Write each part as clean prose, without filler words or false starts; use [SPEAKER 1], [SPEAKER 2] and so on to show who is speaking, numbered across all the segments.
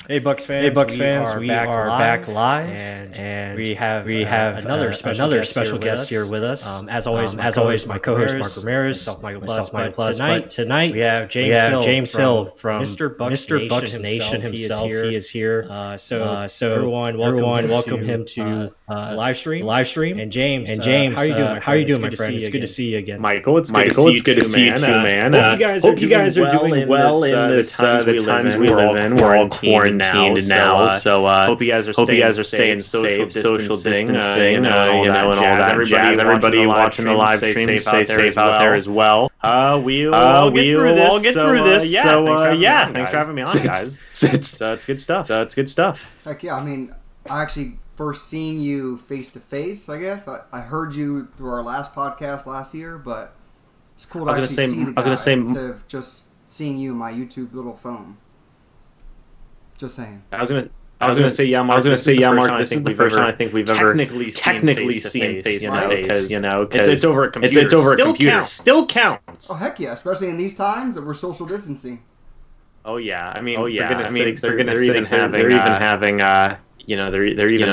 [SPEAKER 1] Hey Bucks fans, we are back live, and we have another special guest here with us. As always, my co-host Mark Ramirez, myself Michael Plus. But tonight we have James Hill from Mr. Bucks Nation himself. He is here. So everyone, welcome him to the live stream. And James, how are you doing, my friend? It's good to see you again.
[SPEAKER 2] Michael, it's good to see you too, man. Hope you guys are doing well in the times we live in. We're all quarantined now, so hope you guys are staying safe, social distancing, and all that jazz. Everybody watching the live stream, stay safe out there as well. We'll all get through this. Thanks for having me on, guys. It's good stuff.
[SPEAKER 3] Heck yeah! I mean, I actually first seen you face to face. I guess I heard you through our last podcast last year, but it's cool to actually see the guy instead of just seeing you in my YouTube little phone. Just saying.
[SPEAKER 2] I was gonna say, Mark. This is the first time I think we've ever technically seen face to face. Because it's over a computer. It's over a computer. Still counts.
[SPEAKER 3] Oh heck yeah! Especially in these times that we're social distancing.
[SPEAKER 2] Oh yeah. I mean, they're even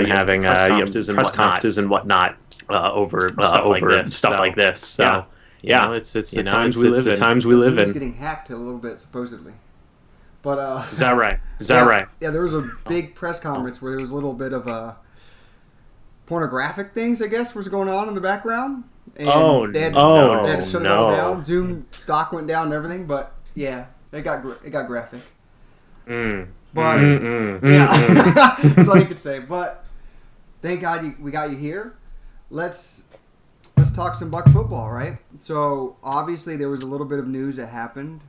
[SPEAKER 2] having press conferences and whatnot over stuff like this. So yeah, it's the times we live in.
[SPEAKER 3] Zoom's getting hacked a little bit supposedly. But
[SPEAKER 2] is that right?
[SPEAKER 3] Yeah, there was a big press conference where there was a little bit of pornographic things, I guess, was going on in the background. And they had to shut it all down. Zoom stock went down and everything, but yeah, it got graphic. But yeah, that's all you could say. But thank God we got you here. Let's talk some Buck football, right? So obviously there was a little bit of news that happened.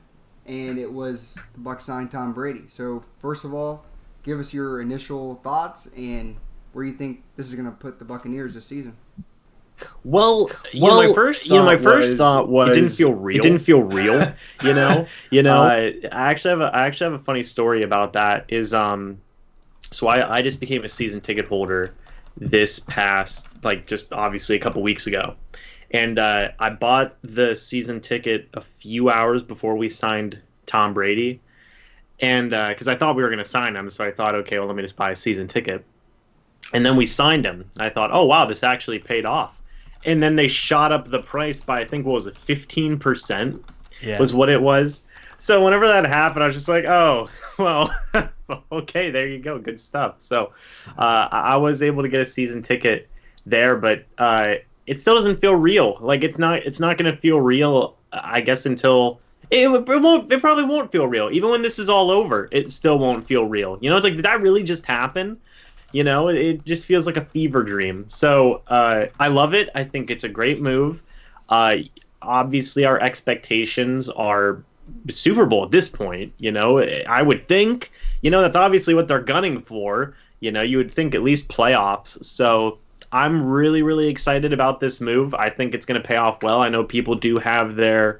[SPEAKER 3] And it was the Bucs signed Tom Brady. So first of all, give us your initial thoughts and where you think this is going to put the Buccaneers this season.
[SPEAKER 2] Well, my first thought was it didn't feel real. I actually have a funny story about that. Is so I just became a season ticket holder this past just obviously a couple weeks ago. And I bought the season ticket a few hours before we signed Tom Brady. And because I thought we were going to sign him, so I thought, okay, well, let me just buy a season ticket. And then we signed him. I thought, oh, wow, this actually paid off. And then they shot up the price by, I think, what was it, 15% was what it was. So whenever that happened, I was just like, oh, well, okay, there you go. Good stuff. So I was able to get a season ticket there, but it still doesn't feel real. It's not going to feel real, I guess, until it probably won't feel real. Even when this is all over, it still won't feel real. It's like, did that really just happen? It just feels like a fever dream. So I love it. I think it's a great move. Obviously, our expectations are Super Bowl at this point. I would think, that's obviously what they're gunning for. You would think at least playoffs. So I'm really, really excited about this move. I think it's going to pay off well. I know people do have their,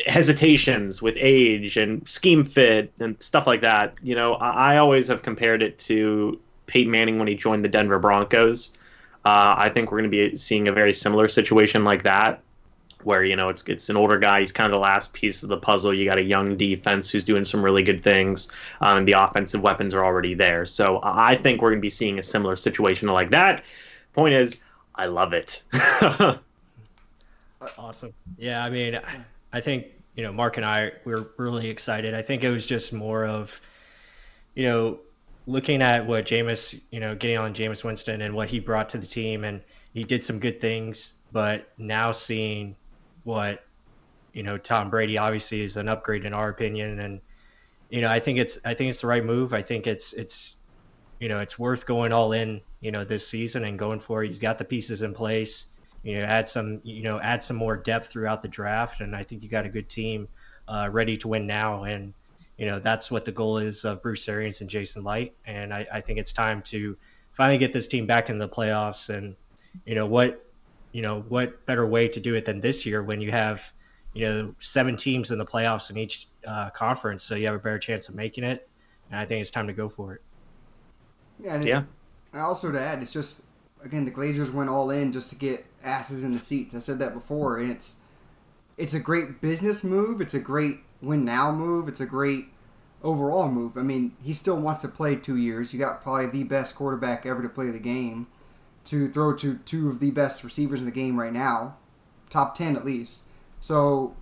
[SPEAKER 2] hesitations with age and scheme fit and stuff like that. I always have compared it to Peyton Manning when he joined the Denver Broncos. I think we're going to be seeing a very similar situation like that, where, it's an older guy. He's kind of the last piece of the puzzle. You got a young defense who's doing some really good things, and the offensive weapons are already there. So I think we're going to be seeing a similar situation like that. Point is, I love it.
[SPEAKER 1] Awesome. Yeah, I mean, I think, Mark and I, we're really excited. I think it was just more of, looking at what Jameis, getting on Jameis Winston and what he brought to the team, and he did some good things, but now seeing what, Tom Brady obviously is an upgrade in our opinion. And, I think it's the right move. I think it's worth going all in, this season and going for it. You've got the pieces in place, add some more depth throughout the draft. And I think you got a good team ready to win now. And, that's what the goal is of Bruce Arians and Jason Light. And I think it's time to finally get this team back in the playoffs. And, what better way to do it than this year when you have, 7 teams in the playoffs in each conference, so you have a better chance of making it. And I think it's time to go for it.
[SPEAKER 3] Yeah. And also to add, it's just, again, the Glazers went all in just to get asses in the seats. I said that before, and it's a great business move. It's a great win now move. It's a great, overall move. I mean, he still wants to play 2 years. You got probably the best quarterback ever to play the game, to throw to two of the best receivers in the game right now, top 10 at least. So,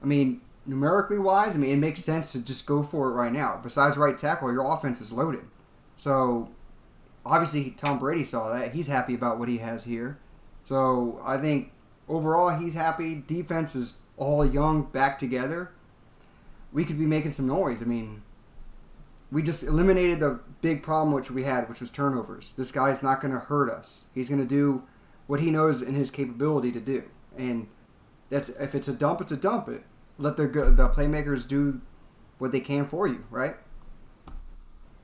[SPEAKER 3] I mean, numerically wise, I mean, it makes sense to just go for it right now. Besides right tackle, your offense is loaded. So, obviously, Tom Brady saw that. He's happy about what he has here. So, I think overall he's happy. Defense is all young, back together. We could be making some noise. I mean, we just eliminated the big problem which we had, which was turnovers. This guy's not going to hurt us. He's going to do what he knows in his capability to do. And that's if it's a dump, it's a dump. Let the playmakers do what they can for you, right?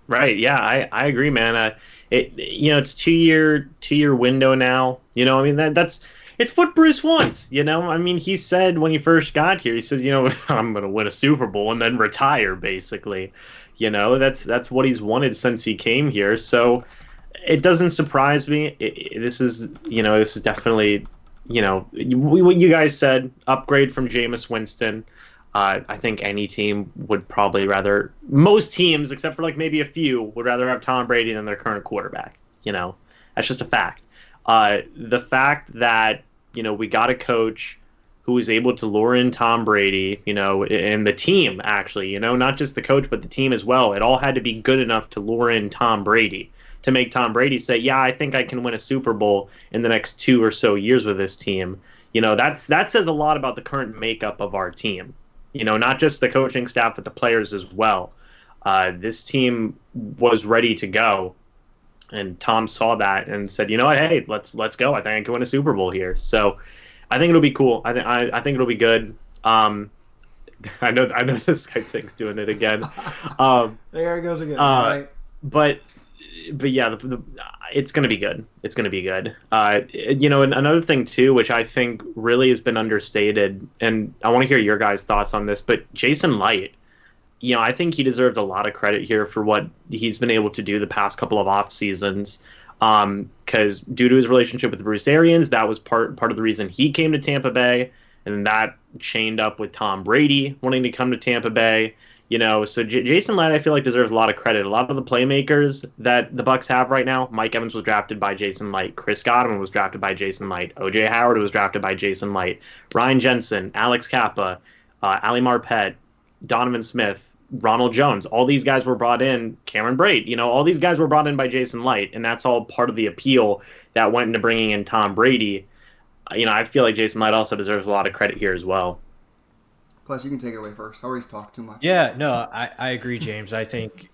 [SPEAKER 2] Right. Yeah, I agree, man. It's 2-year window now. I mean it's what Bruce wants. I mean, he said when he first got here, he says, I'm going to win a Super Bowl and then retire, basically. That's what he's wanted since he came here. So it doesn't surprise me. This is definitely, what you guys said, upgrade from Jameis Winston. I think any team would probably most teams, except for like maybe a few, would rather have Tom Brady than their current quarterback. That's just a fact. The fact that, we got a coach who was able to lure in Tom Brady, and the team actually, not just the coach, but the team as well. It all had to be good enough to lure in Tom Brady, to make Tom Brady say, yeah, I think I can win a Super Bowl in the next 2 or so years with this team. That says a lot about the current makeup of our team. Not just the coaching staff, but the players as well. This team was ready to go, and Tom saw that and said, you know what, hey, let's go. I think I can win a Super Bowl here. So I think it'll be cool. I think it'll be good. I know this guy thinks doing it again.
[SPEAKER 3] There it goes again. Right?
[SPEAKER 2] But yeah, it's going to be good. It's going to be good. And another thing too, which I think really has been understated, and I want to hear your guys' thoughts on this, but Jason Light, I think he deserves a lot of credit here for what he's been able to do the past couple of off seasons. Because due to his relationship with Bruce Arians, that was part of the reason he came to Tampa Bay, and that chained up with Tom Brady wanting to come to Tampa Bay. So Jason Light, I feel like, deserves a lot of credit. A lot of the playmakers that the Bucs have right now, Mike Evans was drafted by Jason Light, Chris Godwin was drafted by Jason Light, O.J. Howard was drafted by Jason Light, Ryan Jensen, Alex Kappa, Ali Marpet, Donovan Smith, Ronald Jones, all these guys were brought in, Cameron Brate, all these guys were brought in by Jason Light, and that's all part of the appeal that went into bringing in Tom Brady. I feel like Jason Light also deserves a lot of credit here as well.
[SPEAKER 3] Plus, you can take it away first. I always talk too much.
[SPEAKER 1] Yeah, no, I agree, James. I think,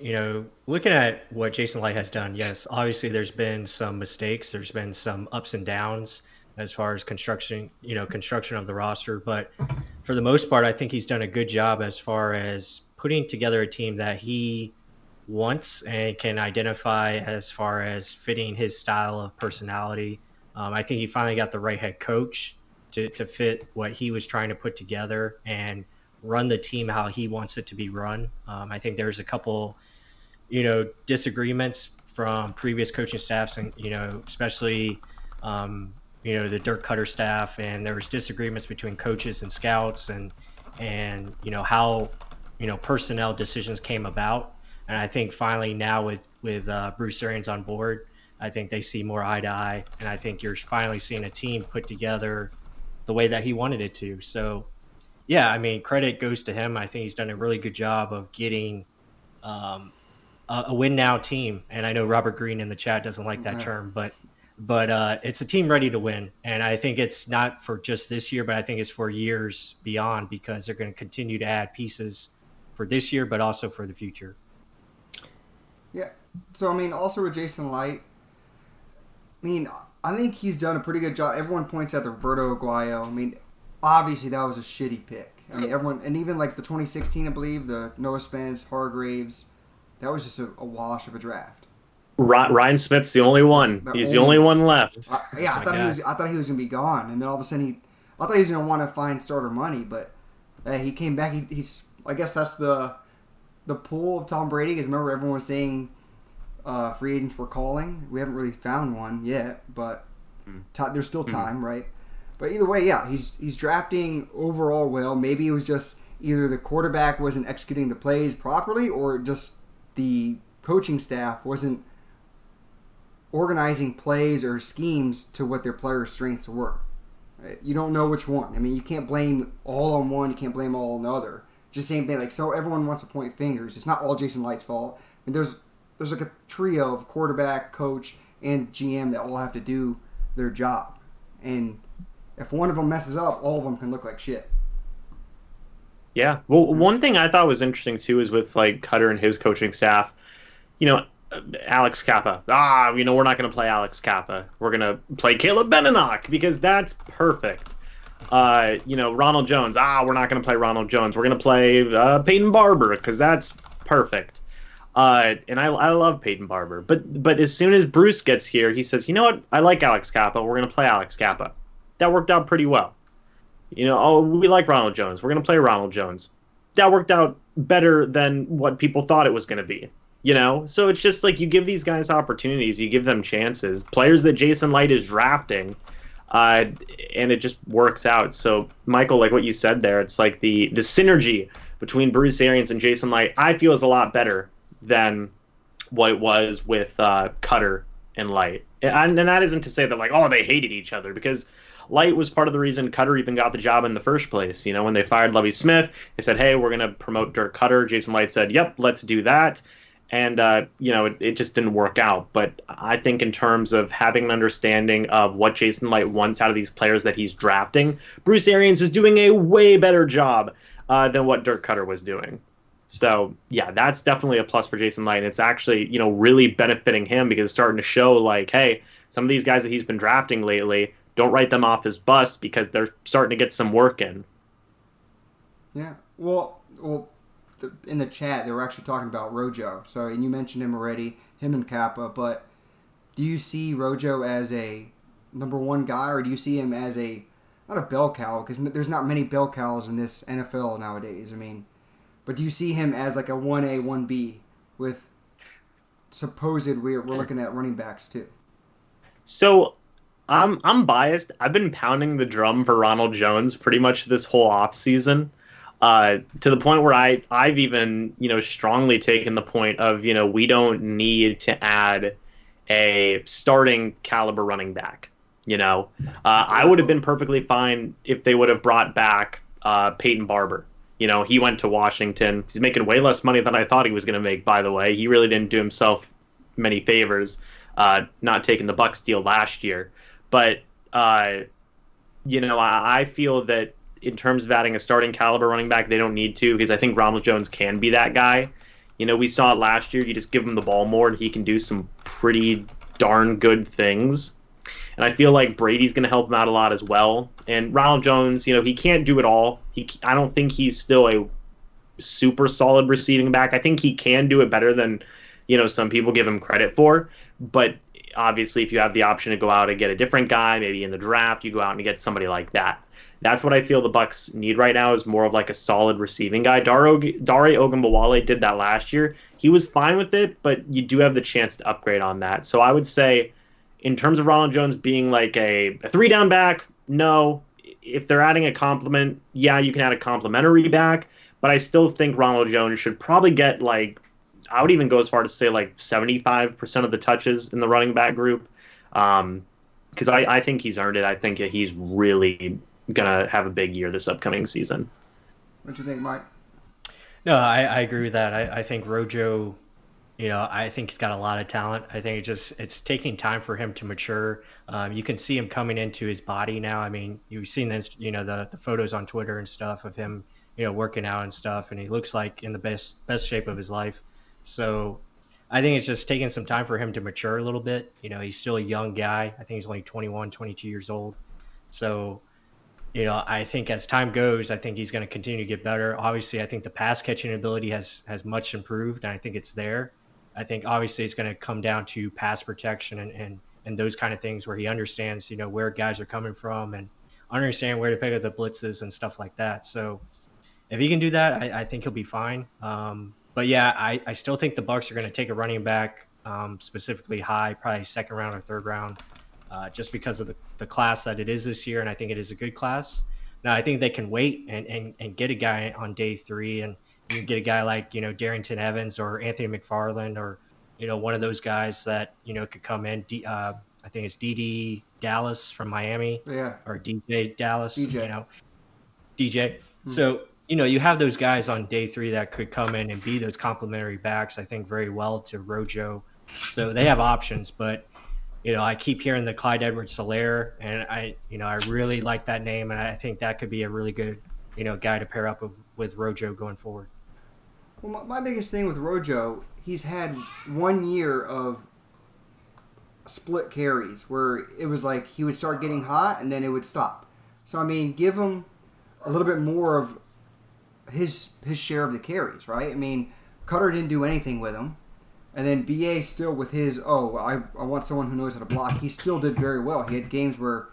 [SPEAKER 1] looking at what Jason Light has done, yes, obviously there's been some mistakes. There's been some ups and downs as far as construction of the roster. But for the most part, I think he's done a good job as far as putting together a team that he wants and can identify as far as fitting his style of personality. I think he finally got the right head coach to fit what he was trying to put together and run the team how he wants it to be run. I think there's a couple, disagreements from previous coaching staffs, and especially the Dirk Cutter staff, and there was disagreements between coaches and scouts, and how personnel decisions came about. And I think finally now with Bruce Arians on board, I think they see more eye to eye, and I think you're finally seeing a team put together the way that he wanted it to. So, yeah, I mean, credit goes to him. I think he's done a really good job of getting a win now team. And I know Robert Green in the chat doesn't like that term, but it's a team ready to win. And I think it's not for just this year, but I think it's for years beyond, because they're going to continue to add pieces for this year, but also for the future.
[SPEAKER 3] Yeah. So, I mean, also with Jason Light, I think he's done a pretty good job. Everyone points out the Roberto Aguayo. I mean, obviously that was a shitty pick. I mean, everyone, and even like the 2016, I believe, the Noah Spence, Hargraves, that was just a wash of a draft.
[SPEAKER 2] Ryan Smith's the only one. He's the only one left.
[SPEAKER 3] I thought he was gonna be gone, and then all of a sudden I thought he was gonna want to find starter money, but he came back. He's I guess that's the pull of Tom Brady, because remember everyone was saying free agents were calling. We haven't really found one yet, but there's still time, right? But either way, yeah, he's drafting overall well. Maybe it was just either the quarterback wasn't executing the plays properly or just the coaching staff wasn't organizing plays or schemes to what their players' strengths were. Right? You don't know which one. I mean, you can't blame all on one. You can't blame all on the other. Just same thing. Like, so everyone wants to point fingers. It's not all Jason Light's fault. And there's like a trio of quarterback, coach, and GM that all have to do their job. And if one of them messes up, all of them can look like shit.
[SPEAKER 2] Yeah. Well, one thing I thought was interesting too is with like Cutter and his coaching staff. You know, Alex Kappa. We're not going to play Alex Kappa. We're going to play Caleb Benenoch because that's perfect. Ronald Jones. We're not going to play Ronald Jones. We're going to play Peyton Barber because that's perfect. And I love Peyton Barber. But as soon as Bruce gets here, he says, you know what? I like Alex Kappa. We're going to play Alex Kappa. That worked out pretty well. We like Ronald Jones. We're going to play Ronald Jones. That worked out better than what people thought it was going to be. So it's just like you give these guys opportunities, you give them chances. Players that Jason Light is drafting, and it just works out. So, Michael, like what you said there, it's like the synergy between Bruce Arians and Jason Light, I feel is a lot better than what it was with Cutter and Light. And that isn't to say that, they hated each other, because Light was part of the reason Cutter even got the job in the first place. When they fired Lovie Smith, they said, hey, we're going to promote Dirk Cutter. Jason Light said, yep, let's do that. And, it just didn't work out. But I think in terms of having an understanding of what Jason Light wants out of these players that he's drafting, Bruce Arians is doing a way better job than what Dirk Cutter was doing. So, yeah, that's definitely a plus for Jason Light. And it's actually, really benefiting him because it's starting to show, hey, some of these guys that he's been drafting lately, don't write them off as busts because they're starting to get some work in.
[SPEAKER 3] Yeah. Well, in the chat, they were actually talking about Rojo. So, and you mentioned him already, him and Kappa. But do you see Rojo as a number one guy, or do you see him as not a bell cow? Because there's not many bell cows in this NFL nowadays. I mean, but do you see him as like a 1A, 1B with supposed we're looking at running backs too?
[SPEAKER 2] So, I'm biased. I've been pounding the drum for Ronald Jones pretty much this whole offseason. To the point where I've even, strongly taken the point of, we don't need to add a starting caliber running back. I would have been perfectly fine if they would have brought back Peyton Barber. He went to Washington. He's making way less money than I thought he was going to make, by the way. He really didn't do himself many favors not taking the Bucs deal last year. But, I feel that in terms of adding a starting caliber running back, they don't need to, because I think Ronald Jones can be that guy. We saw it last year. You just give him the ball more and he can do some pretty darn good things. And I feel like Brady's going to help him out a lot as well. And Ronald Jones, he can't do it all. I don't think he's still a super solid receiving back. I think he can do it better than, some people give him credit for. But obviously, if you have the option to go out and get a different guy, maybe in the draft, you go out and get somebody like that. That's what I feel the Bucs need right now, is more of like a solid receiving guy. Dare Ogunbowale did that last year. He was fine with it, but you do have the chance to upgrade on that. So I would say, in terms of Ronald Jones being like a 3-down back, no. If they're adding a complement, yeah, you can add a complimentary back. But I still think Ronald Jones should probably get I would even go as far to say 75% of the touches in the running back group. Because I think he's earned it. I think he's really gonna have a big year this upcoming season.
[SPEAKER 3] What do you think, Mike?
[SPEAKER 1] No, I agree with that. I think Rojo, I think he's got a lot of talent. I think it's taking time for him to mature. You can see him coming into his body now. I mean, you've seen this, the photos on Twitter and stuff of him, working out and stuff, and he looks like in the best shape of his life. So I think it's just taking some time for him to mature a little bit. He's still a young guy. I think he's only 21, 22 years old. So, I think as time goes, I think he's going to continue to get better. Obviously, I think the pass catching ability has much improved, and I think it's there. I think obviously it's going to come down to pass protection and those kind of things where he understands, where guys are coming from and understand where to pick up the blitzes and stuff like that. So if he can do that, I think he'll be fine. But yeah, I still think the Bucs are going to take a running back specifically high, probably second round or third round, just because of the class that it is this year. And I think it is a good class. Now, I think they can wait and get a guy on day 3, and you get a guy like, Darrington Evans or Anthony McFarland, or, one of those guys that, could come in. I think it's D.D. Dallas from Miami.
[SPEAKER 3] Yeah.
[SPEAKER 1] Or DJ Dallas.
[SPEAKER 3] DJ.
[SPEAKER 1] DJ. So, you have those guys on day 3 that could come in and be those complementary backs, I think, very well to Rojo. So they have options, but I keep hearing the Clyde Edwards-Helaire, and I really like that name, and I think that could be a really good, guy to pair up with Rojo going forward.
[SPEAKER 3] Well, my biggest thing with Rojo, he's had 1 year of split carries where it was like he would start getting hot and then it would stop. So, I mean, give him a little bit more of his share of the carries, right? I mean, Cutter didn't do anything with him. And then BA still with his, I want someone who knows how to block. He still did very well. He had games where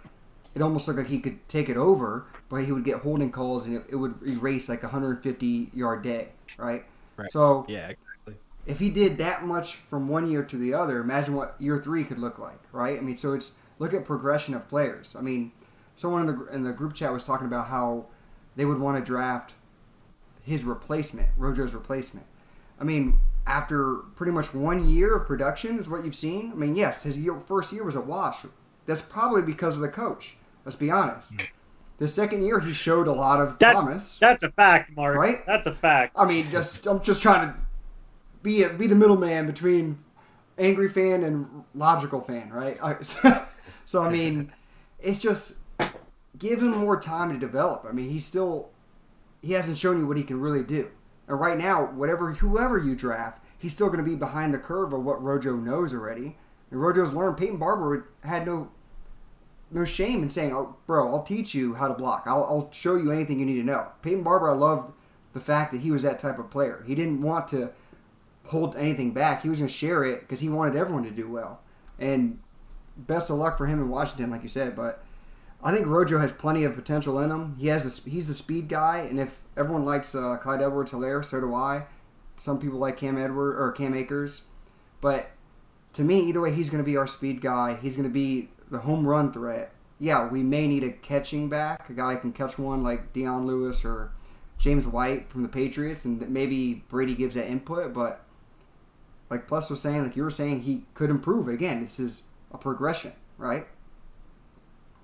[SPEAKER 3] it almost looked like he could take it over, but he would get holding calls and it would erase like a 150-yard day, right? So
[SPEAKER 1] yeah, exactly.
[SPEAKER 3] If he did that much from 1 year to the other, imagine what year 3 could look like, right? I mean, so it's look at progression of players. I mean, someone in the group chat was talking about how they would want to draft his replacement, Rojo's replacement. I mean, after pretty much 1 year of production is what you've seen. I mean, yes, his first year was a wash. That's probably because of the coach. Let's be honest. The second year, he showed a lot of promise.
[SPEAKER 2] That's a fact, Mark.
[SPEAKER 3] Right?
[SPEAKER 2] That's a fact.
[SPEAKER 3] I mean, I'm just trying to be the middleman between angry fan and logical fan, right? So, I mean, it's just give him more time to develop. I mean, he hasn't shown you what he can really do. And right now, whoever you draft, he's still going to be behind the curve of what Rojo knows already. And Rojo's learned. Peyton Barber had no shame in saying, "Oh, bro, I'll teach you how to block. I'll show you anything you need to know." Peyton Barber, I loved the fact that he was that type of player. He didn't want to hold anything back. He was going to share it because he wanted everyone to do well. And best of luck for him in Washington, like you said. But I think Rojo has plenty of potential in him. He's the speed guy, and if everyone likes Clyde Edwards-Helaire, so do I. Some people like Cam Akers, but to me, either way, he's going to be our speed guy. He's going to be the home run threat. Yeah, we may need a catching back, a guy who can catch one like Dion Lewis or James White from the Patriots, and maybe Brady gives that input. But like Plus was saying, like you were saying, he could improve. Again, this is a progression, right?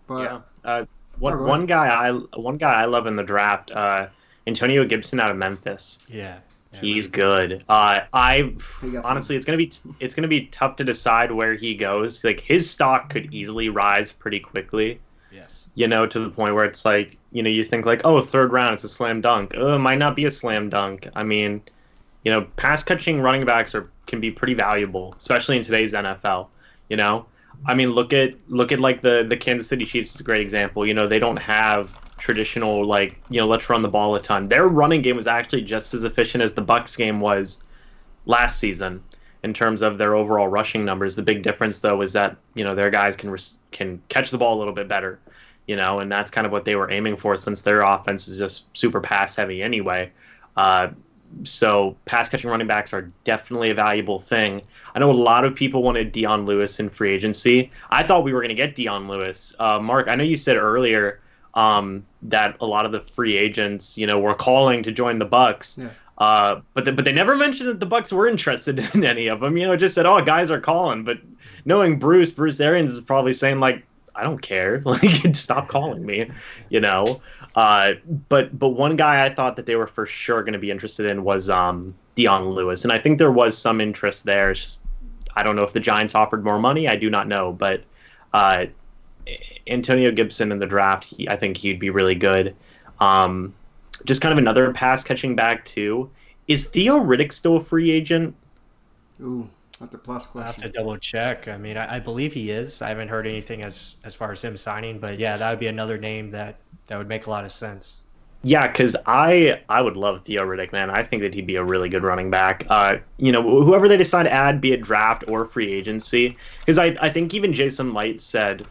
[SPEAKER 3] But
[SPEAKER 2] yeah. One guy I love in the draft, Antonio Gibson out of Memphis.
[SPEAKER 1] Yeah,
[SPEAKER 2] he's good. Honestly, it's gonna be tough to decide where he goes. Like his stock could easily rise pretty quickly.
[SPEAKER 1] Yes.
[SPEAKER 2] To the point where it's like, you think like, oh, 3rd round, it's a slam dunk. Oh, it might not be a slam dunk. I mean, pass catching running backs can be pretty valuable, especially in today's NFL. I mean, look at like the Kansas City Chiefs is a great example. They don't have traditional let's run the ball a ton. Their running game was actually just as efficient as the Bucs game was last season in terms of their overall rushing numbers. The big difference though is that their guys can catch the ball a little bit better, and that's kind of what they were aiming for since their offense is just super pass heavy anyway. So pass catching running backs are definitely a valuable thing. I know a lot of people wanted Dion Lewis in free agency. I thought we were going to get Dion Lewis. Mark, I know you said earlier that a lot of the free agents, were calling to join the Bucs. Yeah. But they never mentioned that the Bucs were interested in any of them. Just said, oh, guys are calling. But knowing Bruce Arians is probably saying like, I don't care. Like, stop calling me. But one guy I thought that they were for sure going to be interested in was Dion Lewis, and I think there was some interest there. It's just, I don't know if the Giants offered more money. I do not know, but Antonio Gibson in the draft, I think he'd be really good. Just kind of another pass catching back too. Is Theo Riddick still a free agent?
[SPEAKER 3] Ooh, that's a plus question.
[SPEAKER 1] I have to double check. I mean, I believe he is. I haven't heard anything as far as him signing, but yeah, that would be another name that would make a lot of sense.
[SPEAKER 2] Yeah, because I would love Theo Riddick, man. I think that he'd be a really good running back. Whoever they decide to add, be it draft or free agency, because I think even Jason Light said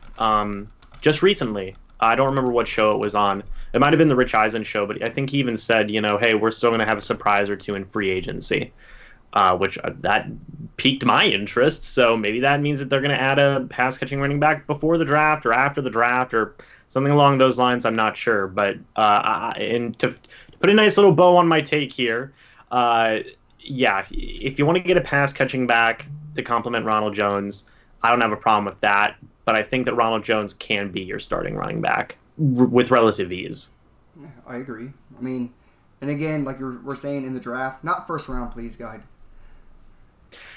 [SPEAKER 2] just recently, I don't remember what show it was on. It might have been the Rich Eisen show, but I think he even said, hey, we're still going to have a surprise or two in free agency, which that piqued my interest. So maybe that means that they're going to add a pass catching running back before the draft or after the draft or something along those lines. I'm not sure, but and to put a nice little bow on my take here, yeah, if you want to get a pass catching back to complement Ronald Jones, I don't have a problem with that. But I think that Ronald Jones can be your starting running back with relative ease.
[SPEAKER 3] Yeah, I agree. I mean, and again, like we're saying in the draft, not first round, please, guide.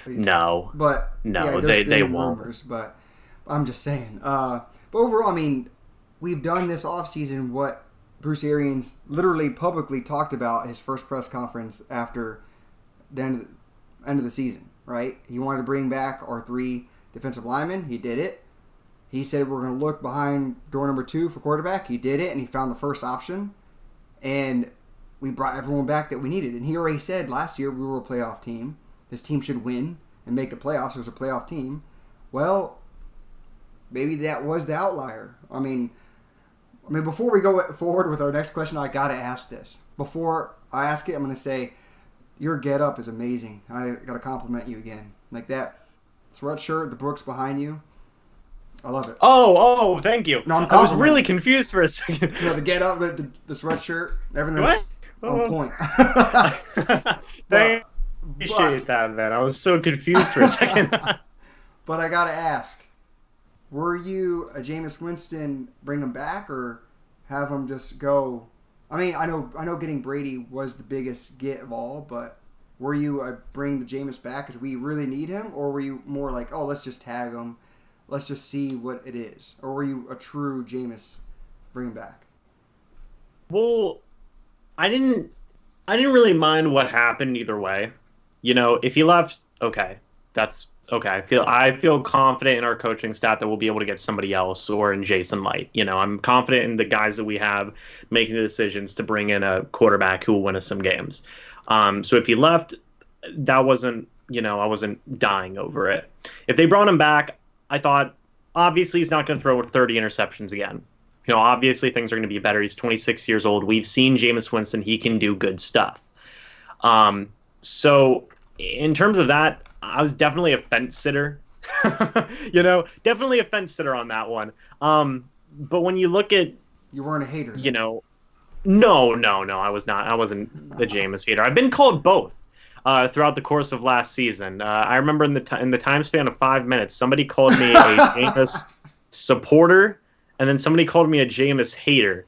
[SPEAKER 3] Please.
[SPEAKER 2] No,
[SPEAKER 3] but
[SPEAKER 2] no,
[SPEAKER 3] yeah,
[SPEAKER 2] they won't.
[SPEAKER 3] Rumors, but I'm just saying. But overall, I mean, we've done this offseason what Bruce Arians literally publicly talked about his first press conference after the end of the season. Right? He wanted to bring back our 3 defensive linemen. He did it. He said we're going to look behind door number 2 for quarterback. He did it, and he found the first option. And we brought everyone back that we needed. And he already said last year we were a playoff team. This team should win and make the playoffs. It was a playoff team. Well, maybe that was the outlier. I mean, before we go forward with our next question, I got to ask this. Before I ask it, I'm going to say, your get-up is amazing. I got to compliment you again. Like that sweatshirt, the Bucs behind you. I love it.
[SPEAKER 2] Oh, thank you. No, I was really confused for a second.
[SPEAKER 3] You know, the get up, the sweatshirt, everything was on point.
[SPEAKER 2] Appreciate that, man. I was so confused for a second.
[SPEAKER 3] But I gotta ask, were you a Jameis Winston bring him back or have him just go? I mean, I know getting Brady was the biggest get of all, but were you a bring the Jameis back because we really need him, or were you more like, oh, let's just tag him? Let's just see what it is. Or were you a true Jameis bring him back?
[SPEAKER 2] Well, I didn't really mind what happened either way. You know, if he left, okay, that's okay. I feel confident in our coaching staff that we'll be able to get somebody else or in Jason Light. You know, I'm confident in the guys that we have making the decisions to bring in a quarterback who will win us some games. So if he left, that wasn't, you know, I wasn't dying over it. If they brought him back, I thought, obviously, he's not going to throw 30 interceptions again. You know, obviously, things are going to be better. He's 26 years old. We've seen Jameis Winston. He can do good stuff. So, in terms of that, I was definitely a fence sitter. You know, definitely a fence sitter on that one. But when you look at...
[SPEAKER 3] You weren't a hater.
[SPEAKER 2] You know, no, I was not. I wasn't the Jameis hater. I've been called both. Throughout the course of last season. I remember in the time span of 5 minutes, somebody called me a Jameis supporter, and then somebody called me a Jameis hater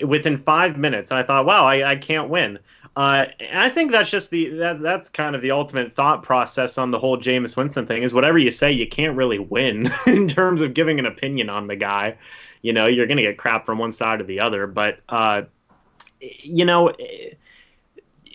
[SPEAKER 2] within 5 minutes. And I thought, wow, I can't win. And I think that's just that's kind of the ultimate thought process on the whole Jameis Winston thing is whatever you say, you can't really win in terms of giving an opinion on the guy. You know, you're going to get crap from one side or the other. But, you know...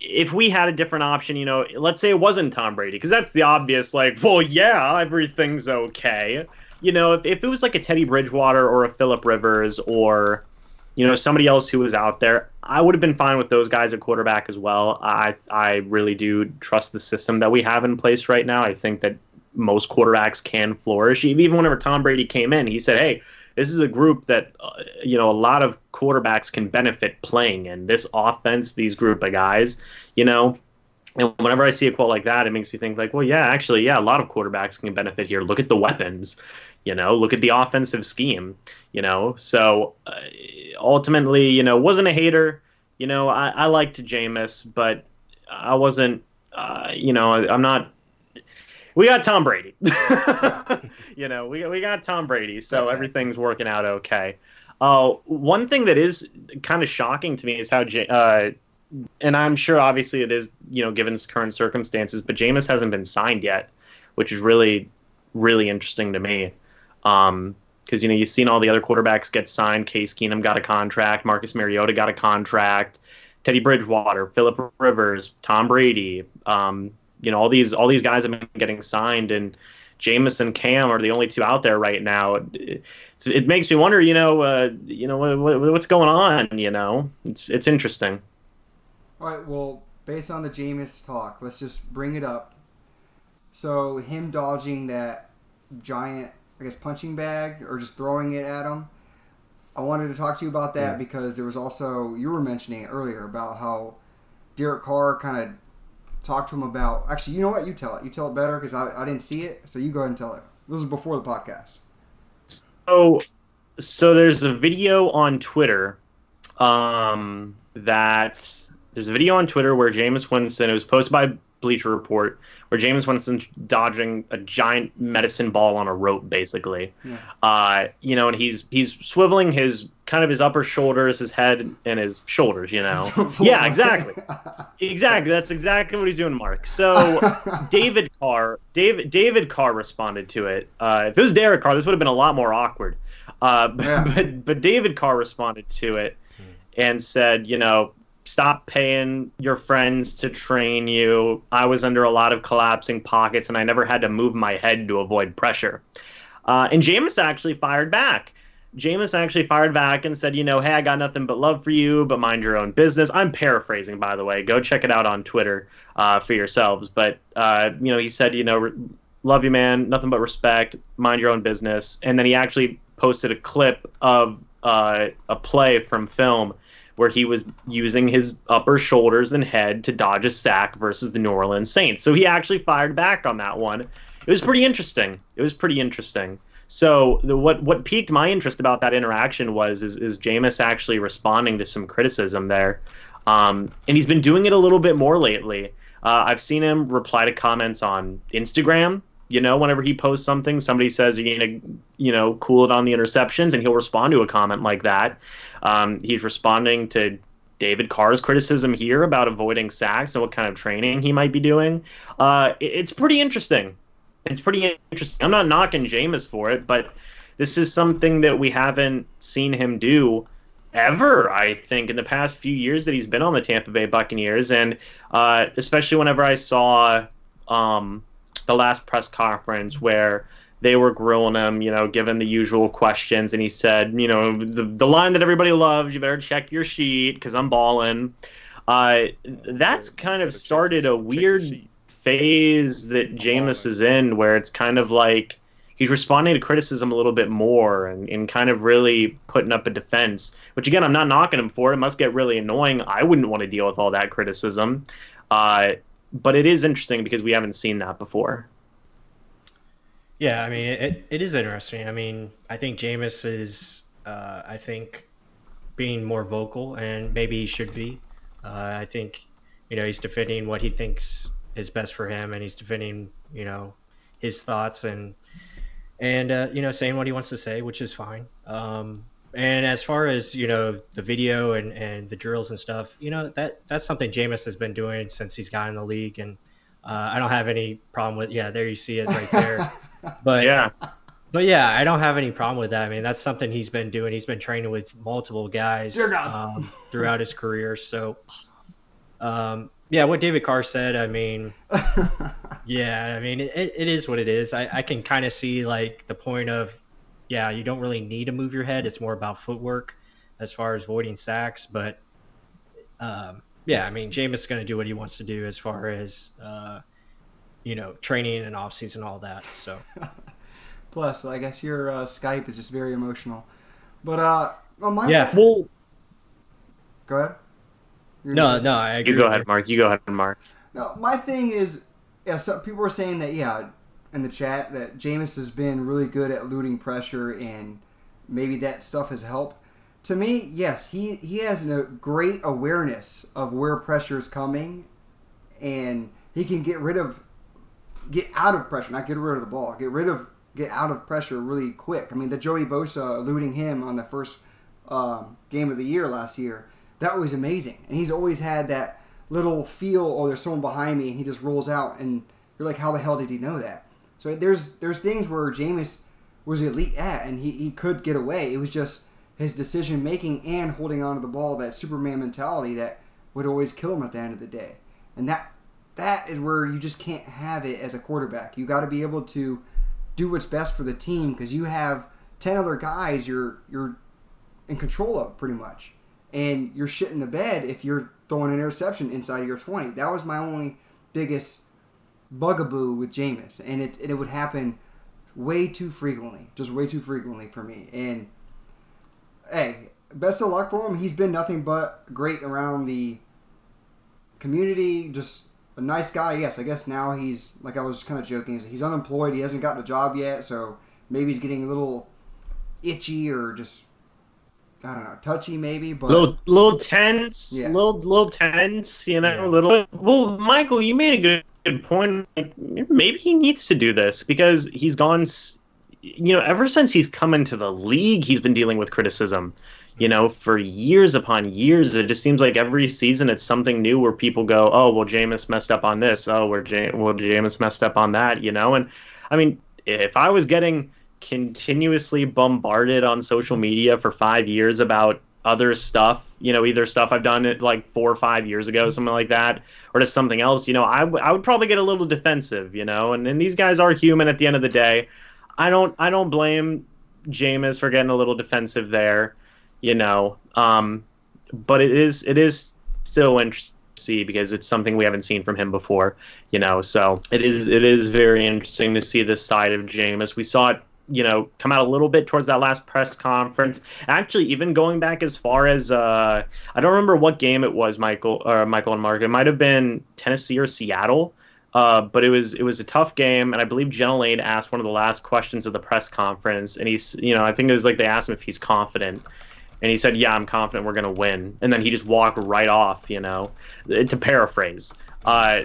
[SPEAKER 2] If we had a different option, you know, let's say it wasn't Tom Brady, because that's the obvious, like, well, yeah, everything's okay. You know, if it was like a Teddy Bridgewater or a Phillip Rivers or, you know, somebody else who was out there, I would have been fine with those guys at quarterback as well. I really do trust the system that we have in place right now. I think that most quarterbacks can flourish. Even whenever Tom Brady came in, he said, hey, this is a group that, you know, a lot of quarterbacks can benefit playing in. This offense, these group of guys, you know. And whenever I see a quote like that, it makes me think like, well, yeah, actually, yeah, a lot of quarterbacks can benefit here. Look at the weapons, you know, look at the offensive scheme, you know. So ultimately, you know, wasn't a hater. You know, I liked Jameis, but I wasn't, you know, I'm not. We got Tom Brady. You know, we got Tom Brady, so okay. Everything's working out okay. One thing that is kind of shocking to me is how, and I'm sure obviously it is, you know, given current circumstances, but Jameis hasn't been signed yet, which is really, really interesting to me. Because, you know, you've seen all the other quarterbacks get signed. Case Keenum got a contract. Marcus Mariota got a contract. Teddy Bridgewater, Phillip Rivers, Tom Brady. You know, all these guys have been getting signed, and Jameis and Cam are the only two out there right now. It makes me wonder, you know, what's going on. You know, it's interesting.
[SPEAKER 3] All right. Well, based on the Jameis talk, let's just bring it up. So him dodging that giant, I guess, punching bag or just throwing it at him. I wanted to talk to you about that because there was also, you were mentioning earlier about how Derek Carr kind of talk to him about. Actually, you know what? You tell it. You tell it better because I didn't see it. So you go ahead and tell it. This was before the podcast.
[SPEAKER 2] So there's a video on Twitter. There's a video on Twitter where Jameis Winston, it was posted by Bleacher Report, where Jameis Winston's dodging a giant medicine ball on a rope, basically. Yeah. And he's swiveling his upper shoulders, his head, and his shoulders. Yeah, exactly. Exactly. That's exactly what he's doing, Mark. So David Carr responded to it. If it was Derek Carr, this would have been a lot more awkward. But David Carr responded to it and said, stop paying your friends to train you. I was under a lot of collapsing pockets, and I never had to move my head to avoid pressure. And Jameis actually fired back. And said, hey, I got nothing but love for you, but mind your own business. I'm paraphrasing, by the way. Go check it out on Twitter for yourselves. But, he said, love you, man, nothing but respect, mind your own business. And then he actually posted a clip of a play from film where he was using his upper shoulders and head to dodge a sack versus the New Orleans Saints. So he actually fired back on that one. It was pretty interesting. So what piqued my interest about that interaction is Jameis actually responding to some criticism there. And he's been doing it a little bit more lately. I've seen him reply to comments on Instagram. Whenever he posts something, somebody says, you're going to, cool it on the interceptions, and he'll respond to a comment like that. He's responding to David Carr's criticism here about avoiding sacks and what kind of training he might be doing. It's pretty interesting. I'm not knocking Jameis for it, but this is something that we haven't seen him do ever, I think, in the past few years that he's been on the Tampa Bay Buccaneers. And especially whenever I saw the last press conference where they were grilling him, given the usual questions, and he said, the line that everybody loves, you better check your sheet because I'm balling. That's kind of started a weird phase that Jameis is in, where it's kind of like he's responding to criticism a little bit more and kind of really putting up a defense, which, again, I'm not knocking him for. It must get really annoying. I wouldn't want to deal with all that criticism. But it is interesting because we haven't seen that before.
[SPEAKER 1] Yeah, I mean, it is interesting. I mean, I think Jameis is, being more vocal, and maybe he should be. I think, he's defending what he thinks is best for him, and he's defending, his thoughts and saying what he wants to say, which is fine. And as far as, the video and the drills and stuff, that's something Jameis has been doing since he's gotten in the league. And I don't have any problem with, there you see it right there. But yeah, I don't have any problem with that. I mean, that's something he's been doing. He's been training with multiple guys throughout his career. So, what David Carr said, I mean, it is what it is. I can kind of see like the point of, you don't really need to move your head. It's more about footwork as far as avoiding sacks. But, I mean, Jameis is going to do what he wants to do as far as, training and offseason and all that. So,
[SPEAKER 3] plus, I guess your Skype is just very emotional. But,
[SPEAKER 2] go
[SPEAKER 3] ahead.
[SPEAKER 1] No, I agree.
[SPEAKER 2] You go ahead, Mark.
[SPEAKER 3] No, my thing is, some people were saying that, in the chat, that Jameis has been really good at eluding pressure, and maybe that stuff has helped. To me, yes, he has a great awareness of where pressure is coming, and he can get out of pressure, not get rid of the ball, get out of pressure really quick. I mean, the Joey Bosa eluding him on the first game of the year last year, that was amazing. And he's always had that little feel, there's someone behind me, and he just rolls out, and you're like, how the hell did he know that? So there's things where Jameis was elite at, and he could get away. It was just his decision making and holding on to the ball, that Superman mentality that would always kill him at the end of the day. And that is where you just can't have it as a quarterback. You got to be able to do what's best for the team, because you have 10 other guys you're in control of pretty much, and you're shitting the bed if you're throwing an interception inside of your 20. That was my only biggest bugaboo with Jameis, and it would happen way too frequently, just way too frequently for me. And hey, best of luck for him. He's been nothing but great around the community, just a nice guy. Yes, I guess now he's, like I was kind of joking, he's unemployed. He hasn't gotten a job yet, so maybe he's getting a little itchy or just, I don't know, touchy maybe, but
[SPEAKER 2] little tense, little tense, little. Well, Michael, you made a good point. Like, maybe he needs to do this because he's gone. Ever since he's come into the league, he's been dealing with criticism. For years upon years, it just seems like every season it's something new where people go, "Oh, well, Jameis messed up on this. Oh, Jameis messed up on that." And I mean, if I was getting continuously bombarded on social media for 5 years about other stuff, either stuff I've done it like 4 or 5 years ago, something like that, or just something else, I would probably get a little defensive, and these guys are human at the end of the day. I don't blame Jameis for getting a little defensive there, but it is still interesting to see because it's something we haven't seen from him before, so it is very interesting to see this side of Jameis. We saw it come out a little bit towards that last press conference. Actually, even going back as far as I don't remember what game it was, Michael and Mark. It might have been Tennessee or Seattle, but it was a tough game, and I believe Jamel Deane asked one of the last questions of the press conference, and he's I think it was like they asked him if he's confident, and he said, "Yeah, I'm confident we're gonna win," and then he just walked right off. To paraphrase. So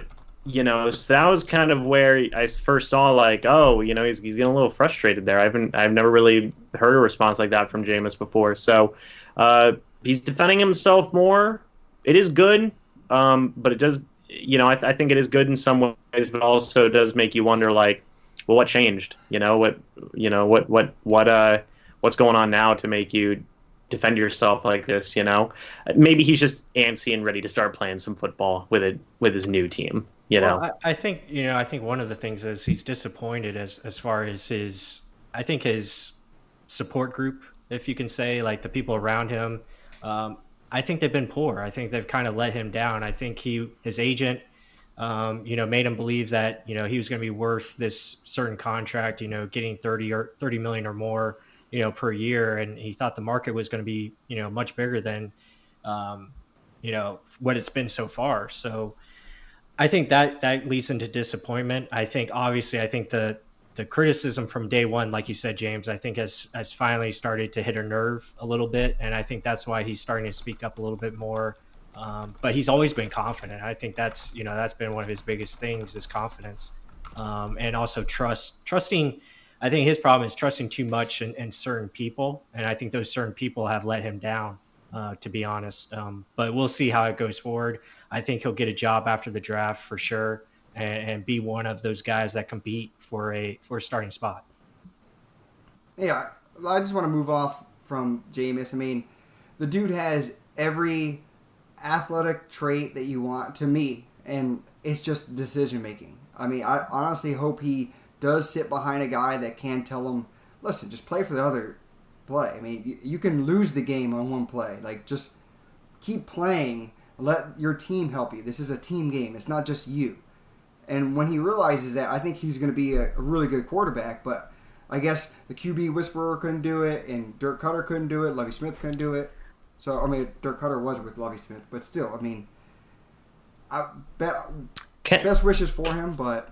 [SPEAKER 2] that was kind of where I first saw like, oh, he's getting a little frustrated there. I've never really heard a response like that from Jameis before. So he's defending himself more. It is good, but it does, I think it is good in some ways, but also does make you wonder like, well, what changed? What's going on now to make you defend yourself like this? Maybe he's just antsy and ready to start playing some football with his new team.
[SPEAKER 1] Well, I think one of the things is he's disappointed as far as his support group, if you can say, like the people around him. I think they've been poor. I think they've kind of let him down. I think his agent, made him believe that, he was going to be worth this certain contract, getting 30 million or more, per year. And he thought the market was going to be, much bigger than, what it's been so far. So I think that leads into disappointment. I think the criticism from day one, like you said, James, I think has finally started to hit a nerve a little bit. And I think that's why he's starting to speak up a little bit more. But he's always been confident. I think that's been one of his biggest things is confidence. And also trusting. I think his problem is trusting too much in certain people. And I think those certain people have let him down, to be honest. But we'll see how it goes forward. I think he'll get a job after the draft for sure, and be one of those guys that compete for a starting spot.
[SPEAKER 3] Yeah, I just want to move off from Jameis. I mean, the dude has every athletic trait that you want to me, and it's just decision making. I mean, I honestly hope he does sit behind a guy that can tell him, listen, just play for the other play. I mean, you can lose the game on one play. Like, just keep playing. Let your team help you. This is a team game. It's not just you. And when he realizes that, I think he's going to be a really good quarterback. But I guess the QB whisperer couldn't do it, and Dirk Cutter couldn't do it. Lovie Smith couldn't do it. So, I mean, Dirk Cutter was with Lovie Smith. But still, I mean, best wishes for him, but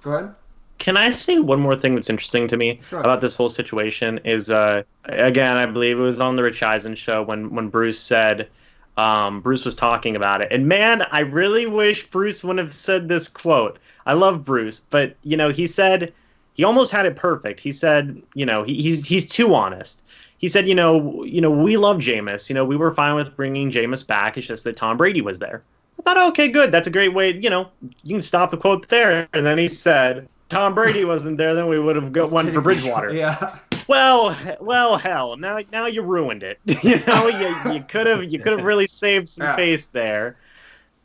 [SPEAKER 3] go ahead.
[SPEAKER 2] Can I say one more thing that's interesting to me about this whole situation is, again, I believe it was on the Rich Eisen show when Bruce said, Bruce was talking about it. And man, I really wish Bruce wouldn't have said this quote. I love Bruce, but, he said, he almost had it perfect. He said, he's too honest. He said, we love Jameis. We were fine with bringing Jameis back. It's just that Tom Brady was there. I thought, okay, good. That's a great way, you can stop the quote there. And then he said, Tom Brady wasn't there, then we would have got one for Bridgewater.
[SPEAKER 3] Yeah.
[SPEAKER 2] Well, hell. Now you ruined it. You could have really saved some face there.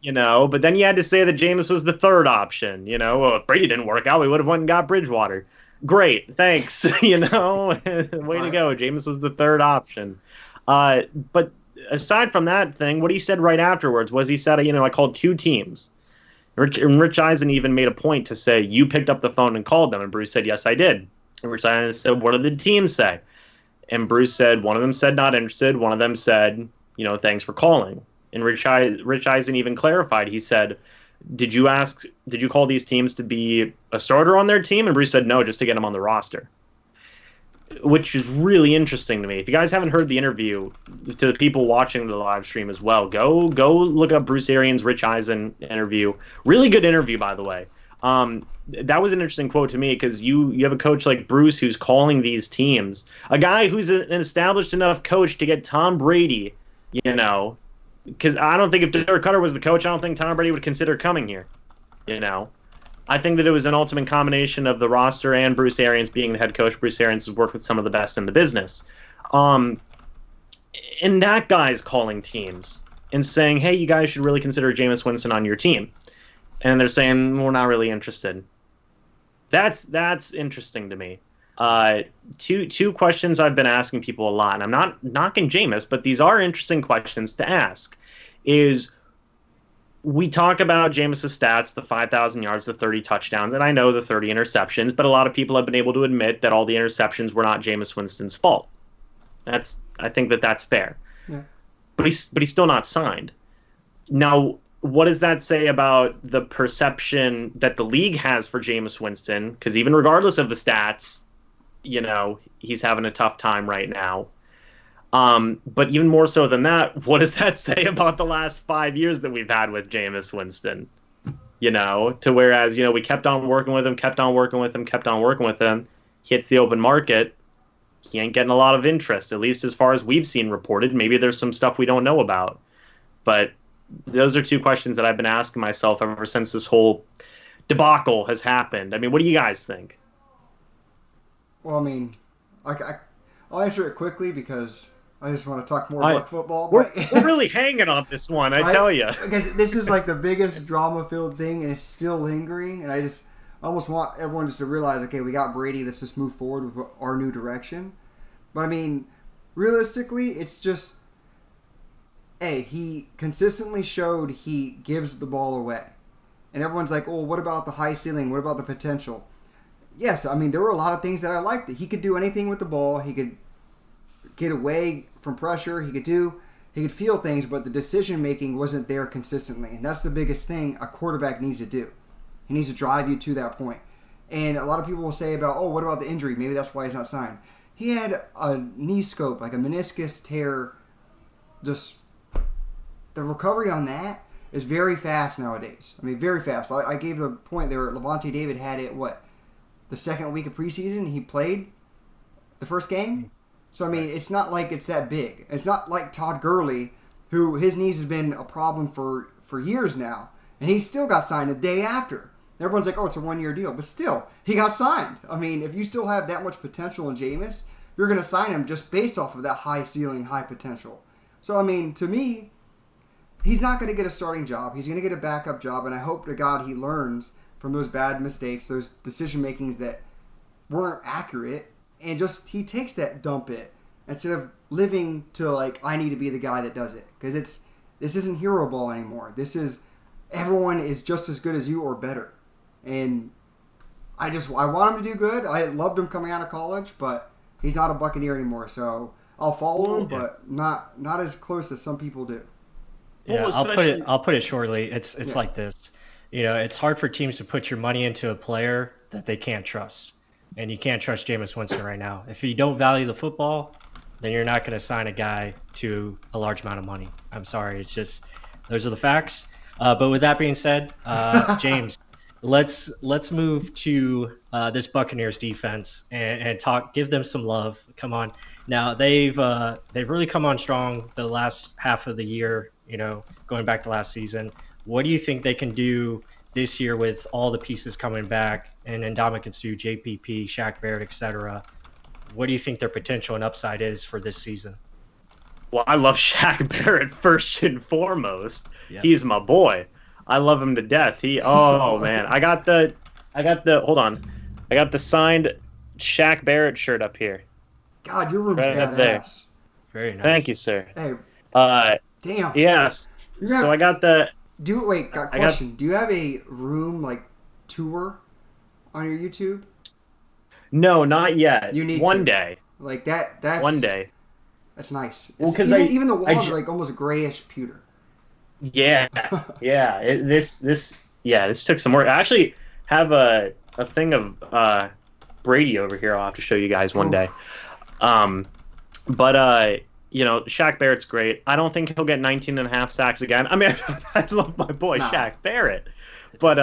[SPEAKER 2] But then you had to say that Jameis was the third option. Well, if Brady didn't work out, we would have went and got Bridgewater. Great, thanks. Way to go. Jameis was the third option. But aside from that thing, what he said right afterwards was he said, I called two teams. Rich Eisen even made a point to say, you picked up the phone and called them. And Bruce said, yes, I did. And Rich Eisen said, what did the teams say? And Bruce said, one of them said not interested. One of them said, thanks for calling. And Rich Eisen even clarified. He said, did you call these teams to be a starter on their team? And Bruce said no, just to get him on the roster, which is really interesting to me. If you guys haven't heard the interview, to the people watching the live stream as well, go look up Bruce Arians' Rich Eisen interview. Really good interview, by the way. That was an interesting quote to me, because you have a coach like Bruce who's calling these teams, a guy who's an established enough coach to get Tom Brady, you know, because I don't think if Derek Cutter was the coach, I don't think Tom Brady would consider coming here, you know. I think that it was an ultimate combination of the roster and Bruce Arians being the head coach. Bruce Arians has worked with some of the best in the business. And that guy's calling teams and saying, hey, you guys should really consider Jameis Winston on your team. And they're saying, we're not really interested. That's interesting to me. Two questions I've been asking people a lot, and I'm not knocking Jameis, but these are interesting questions to ask, is we talk about Jameis' stats, the 5,000 yards, the 30 touchdowns, and I know the 30 interceptions, but a lot of people have been able to admit that all the interceptions were not Jameis Winston's fault. I think that's fair. Yeah. But he's still not signed. Now, what does that say about the perception that the league has for Jameis Winston? Because even regardless of the stats, you know, he's having a tough time right now. But even more so than that, what does that say about the last 5 years that we've had with Jameis Winston? You know, to whereas, you know, we kept on working with him, he hits the open market, he ain't getting a lot of interest, at least as far as we've seen reported. Maybe there's some stuff we don't know about. But those are two questions that I've been asking myself ever since this whole debacle has happened. I mean, what do you guys think?
[SPEAKER 3] Well, I mean, I'll answer it quickly because I just want to talk more Buck football.
[SPEAKER 2] We're really hanging on this one, I tell you.
[SPEAKER 3] Because this is like the biggest drama-filled thing, and it's still lingering. And I almost want everyone just to realize, okay, we got Brady. Let's just move forward with our new direction. But I mean, realistically, it's just, hey, he consistently showed he gives the ball away. And everyone's like, oh, what about the high ceiling? What about the potential? Yes, I mean, there were a lot of things that I liked. He could do anything with the ball. He could get away from pressure. He could feel things, but the decision-making wasn't there consistently. And that's the biggest thing a quarterback needs to do. He needs to drive you to that point. And a lot of people will say about, oh, what about the injury? Maybe that's why he's not signed. He had a knee scope, like a meniscus tear. Just the recovery on that is very fast nowadays. I mean, very fast. I gave the point there. Levante David had it, the second week of preseason? He played the first game? So, I mean, it's not like it's that big. It's not like Todd Gurley, who his knees has been a problem for years now, and he still got signed the day after. Everyone's like, oh, it's a one-year deal. But still, he got signed. I mean, if you still have that much potential in Jameis, you're going to sign him just based off of that high ceiling, high potential. So, I mean, to me, he's not going to get a starting job. He's going to get a backup job, and I hope to God he learns from those bad mistakes, those decision-makings that weren't accurate, and just he takes that dump it instead of living to, like, I need to be the guy that does it. Because this isn't hero ball anymore. This is everyone is just as good as you or better. And I want him to do good. I loved him coming out of college, but he's not a Buccaneer anymore, so I'll follow him, but not as close as some people do.
[SPEAKER 1] Yeah, I'll put it shortly. It's like this. You know, it's hard for teams to put your money into a player that they can't trust. And you can't trust Jameis Winston right now. If you don't value the football, then you're not going to sign a guy to a large amount of money. I'm sorry. It's just, those are the facts. But with that being said, James, let's move to this Buccaneers defense and give them some love. Come on. Now, they've really come on strong the last half of the year, you know, going back to last season. What do you think they can do this year with all the pieces coming back and Ndamukong Suh, JPP, Shaq Barrett, etc.? What do you think their potential and upside is for this season?
[SPEAKER 2] Well, I love Shaq Barrett first and foremost. Yes. He's my boy. I love him to death. Man, I got the signed Shaq Barrett shirt up here.
[SPEAKER 3] God, your room's badass.
[SPEAKER 2] There.
[SPEAKER 1] Very nice.
[SPEAKER 2] Thank you, sir.
[SPEAKER 3] Hey. Damn.
[SPEAKER 2] Yes. So I got the.
[SPEAKER 3] Question. Do you have a room like tour on your YouTube?
[SPEAKER 2] No, not yet.
[SPEAKER 3] You need
[SPEAKER 2] one day.
[SPEAKER 3] Like that. That's
[SPEAKER 2] one day.
[SPEAKER 3] That's nice.
[SPEAKER 2] Well, because
[SPEAKER 3] even the walls are like almost grayish pewter.
[SPEAKER 2] Yeah, yeah. This Yeah, this took some work. I actually have a thing of Brady over here. I'll have to show you guys one day. But Shaq Barrett's great. I don't think he'll get 19.5 sacks again. I mean, I love my boy Shaq Barrett, but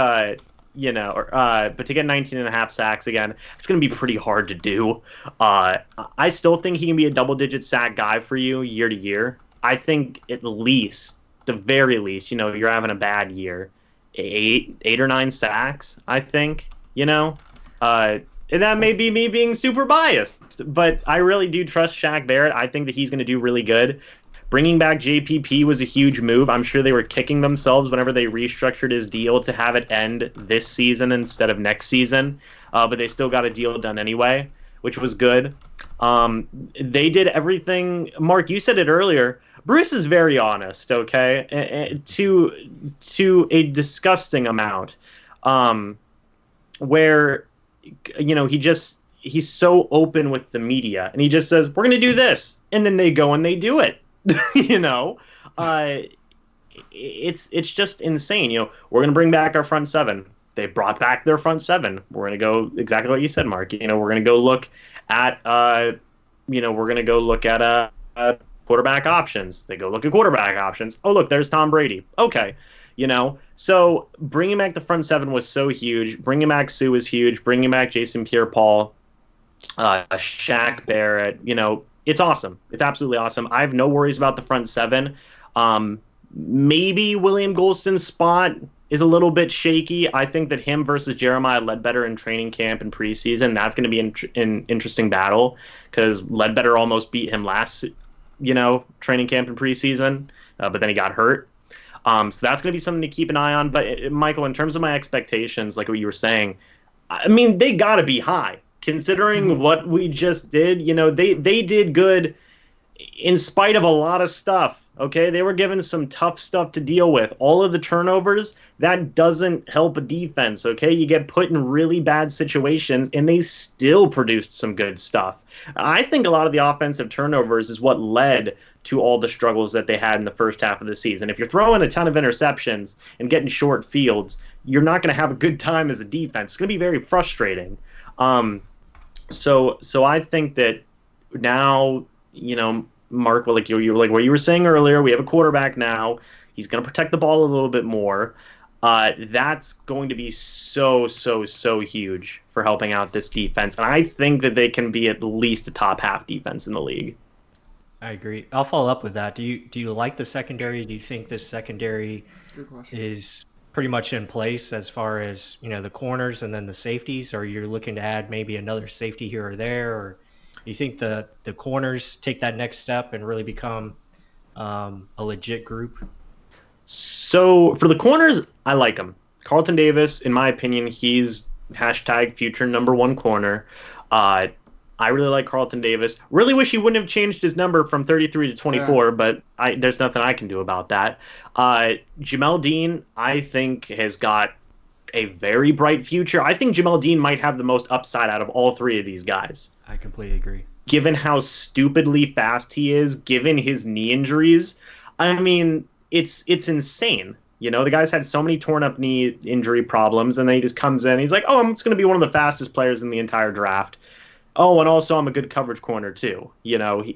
[SPEAKER 2] but to get 19.5 sacks again, it's going to be pretty hard to do. I still think he can be a double-digit sack guy for you year to year. I think at least, the very least, you're having a bad year, 8 or 9 sacks. I think, and that may be me being super biased, but I really do trust Shaq Barrett. I think that he's going to do really good. Bringing back JPP was a huge move. I'm sure they were kicking themselves whenever they restructured his deal to have it end this season instead of next season, but they still got a deal done anyway, which was good. They did everything. Mark, you said it earlier. Bruce is very honest, okay, to a disgusting amount, where he's so open with the media, and he just says, we're going to do this, and then they go and they do it. It's just insane. We're going to bring back our front seven. They brought back their front seven. We're going to go exactly what you said, Mark. We're going to go look at quarterback options. They go look at quarterback options. Oh, look, there's Tom Brady. Okay. So bringing back the front seven was so huge. Bringing back Sue was huge. Bringing back Jason Pierre-Paul, Shaq Barrett, it's awesome. It's absolutely awesome. I have no worries about the front seven. Maybe William Golston's spot is a little bit shaky. I think that him versus Jeremiah Ledbetter in training camp and preseason, that's going to be an interesting battle, because Ledbetter almost beat him last training camp and preseason, but then he got hurt. So that's going to be something to keep an eye on. But Michael, in terms of my expectations, like what you were saying, I mean, they got to be high considering what we just did. They did good in spite of a lot of stuff. Okay, they were given some tough stuff to deal with. All of the turnovers, that doesn't help a defense. Okay, you get put in really bad situations, and they still produced some good stuff. I think a lot of the offensive turnovers is what led to all the struggles that they had in the first half of the season. If you're throwing a ton of interceptions and getting short fields, you're not going to have a good time as a defense. It's going to be very frustrating. So I think that now, Mark, like you like what you were saying earlier, we have a quarterback now. He's going to protect the ball a little bit more. That's going to be so huge for helping out this defense. And I think that they can be at least a top half defense in the league.
[SPEAKER 1] I agree. I'll follow up with that. Do you like the secondary? Do you think this secondary is pretty much in place as far as, the corners and then the safeties, or you're looking to add maybe another safety here or there, or do you think the corners take that next step and really become a legit group?
[SPEAKER 2] So for the corners, I like them. Carlton Davis, in my opinion, he's #future #1 corner. I really like Carlton Davis. Really wish he wouldn't have changed his number from 33 to 24, but there's nothing I can do about that. Jamel Deane, I think, has got a very bright future. I think Jamel Deane might have the most upside out of all three of these guys.
[SPEAKER 1] I completely agree.
[SPEAKER 2] Given how stupidly fast he is, given his knee injuries, I mean, it's insane. The guy's had so many torn up knee injury problems, and then he just comes in and he's like, oh, I'm just going to be one of the fastest players in the entire draft. Oh, and also I'm a good coverage corner too.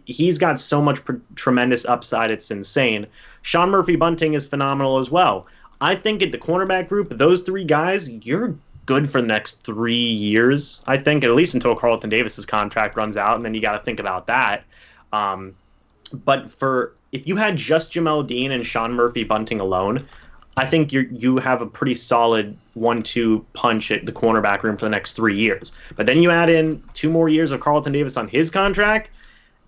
[SPEAKER 2] He's got so much tremendous upside. It's insane. Sean Murphy-Bunting is phenomenal as well. I think at the cornerback group, those three guys, you're good for the next 3 years. I think at least until Carlton Davis's contract runs out, and then you got to think about that. But if you had just Jamel Deane and Sean Murphy-Bunting alone, I think you have a pretty solid 1-2 punch at the cornerback room for the next 3 years. But then you add in 2 more years of Carlton Davis on his contract,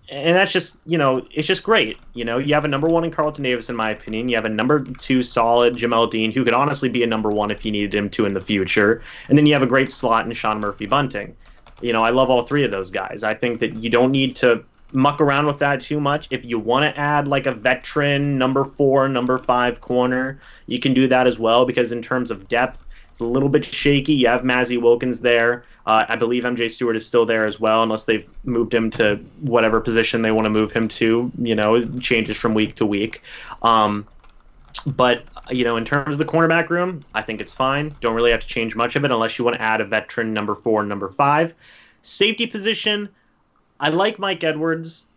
[SPEAKER 2] and that's just, it's just great. You have a #1 in Carlton Davis, in my opinion. You have a #2 solid Jamel Deane, who could honestly be a #1 if you needed him to in the future. And then you have a great slot in Sean Murphy-Bunting. I love all three of those guys. I think that you don't need to muck around with that too much. If you want to add like a veteran #4, #5 corner, you can do that as well, because in terms of depth, it's a little bit shaky. You have Mazzy Wilkins there. I believe MJ Stewart is still there as well, unless they've moved him to whatever position they want to move him to. It changes from week to week. But In terms of the cornerback room, I think it's fine. Don't really have to change much of it unless you want to add a veteran number 4 and number 5. Safety position, I like Mike Edwards.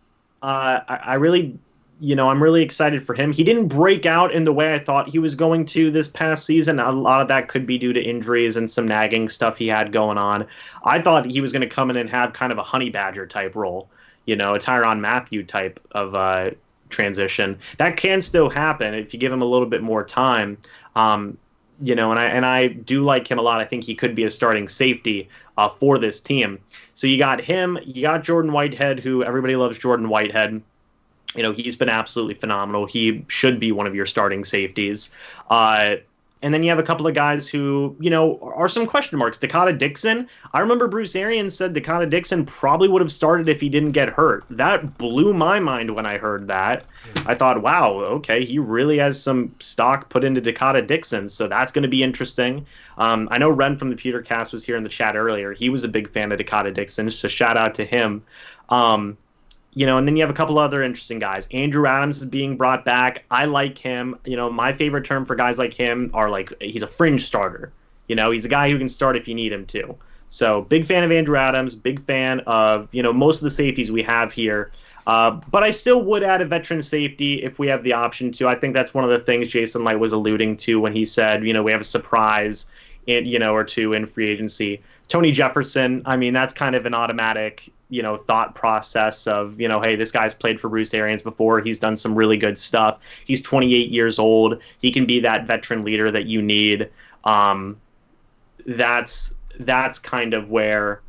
[SPEAKER 2] I really, I'm really excited for him. He didn't break out in the way I thought he was going to this past season. A lot of that could be due to injuries and some nagging stuff he had going on. I thought he was going to come in and have kind of a Honey Badger type role, a Tyrann Mathieu type of transition. That can still happen if you give him a little bit more time. And I do like him a lot. I think he could be a starting safety for this team. So you got him, you got Jordan Whitehead, who everybody loves Jordan Whitehead. He's been absolutely phenomenal. He should be one of your starting safeties. And then you have a couple of guys who, are some question marks. Dakota Dixon. I remember Bruce Arians said Dakota Dixon probably would have started if he didn't get hurt. That blew my mind when I heard that. I thought, wow, okay, he really has some stock put into Dakota Dixon, so that's going to be interesting. I know Ren from the Pewtercast was here in the chat earlier. He was a big fan of Dakota Dixon, so shout out to him. And then you have a couple other interesting guys. Andrew Adams is being brought back. I like him. My favorite term for guys like him are he's a fringe starter. He's a guy who can start if you need him to. So big fan of Andrew Adams, big fan of, most of the safeties we have here. But I still would add a veteran safety if we have the option to. I think that's one of the things Jason Light was alluding to when he said, we have a surprise or two in free agency. Tony Jefferson, that's kind of an automatic, thought process of, hey, this guy's played for Bruce Arians before. He's done some really good stuff. He's 28 years old. He can be that veteran leader that you need. That's kind of where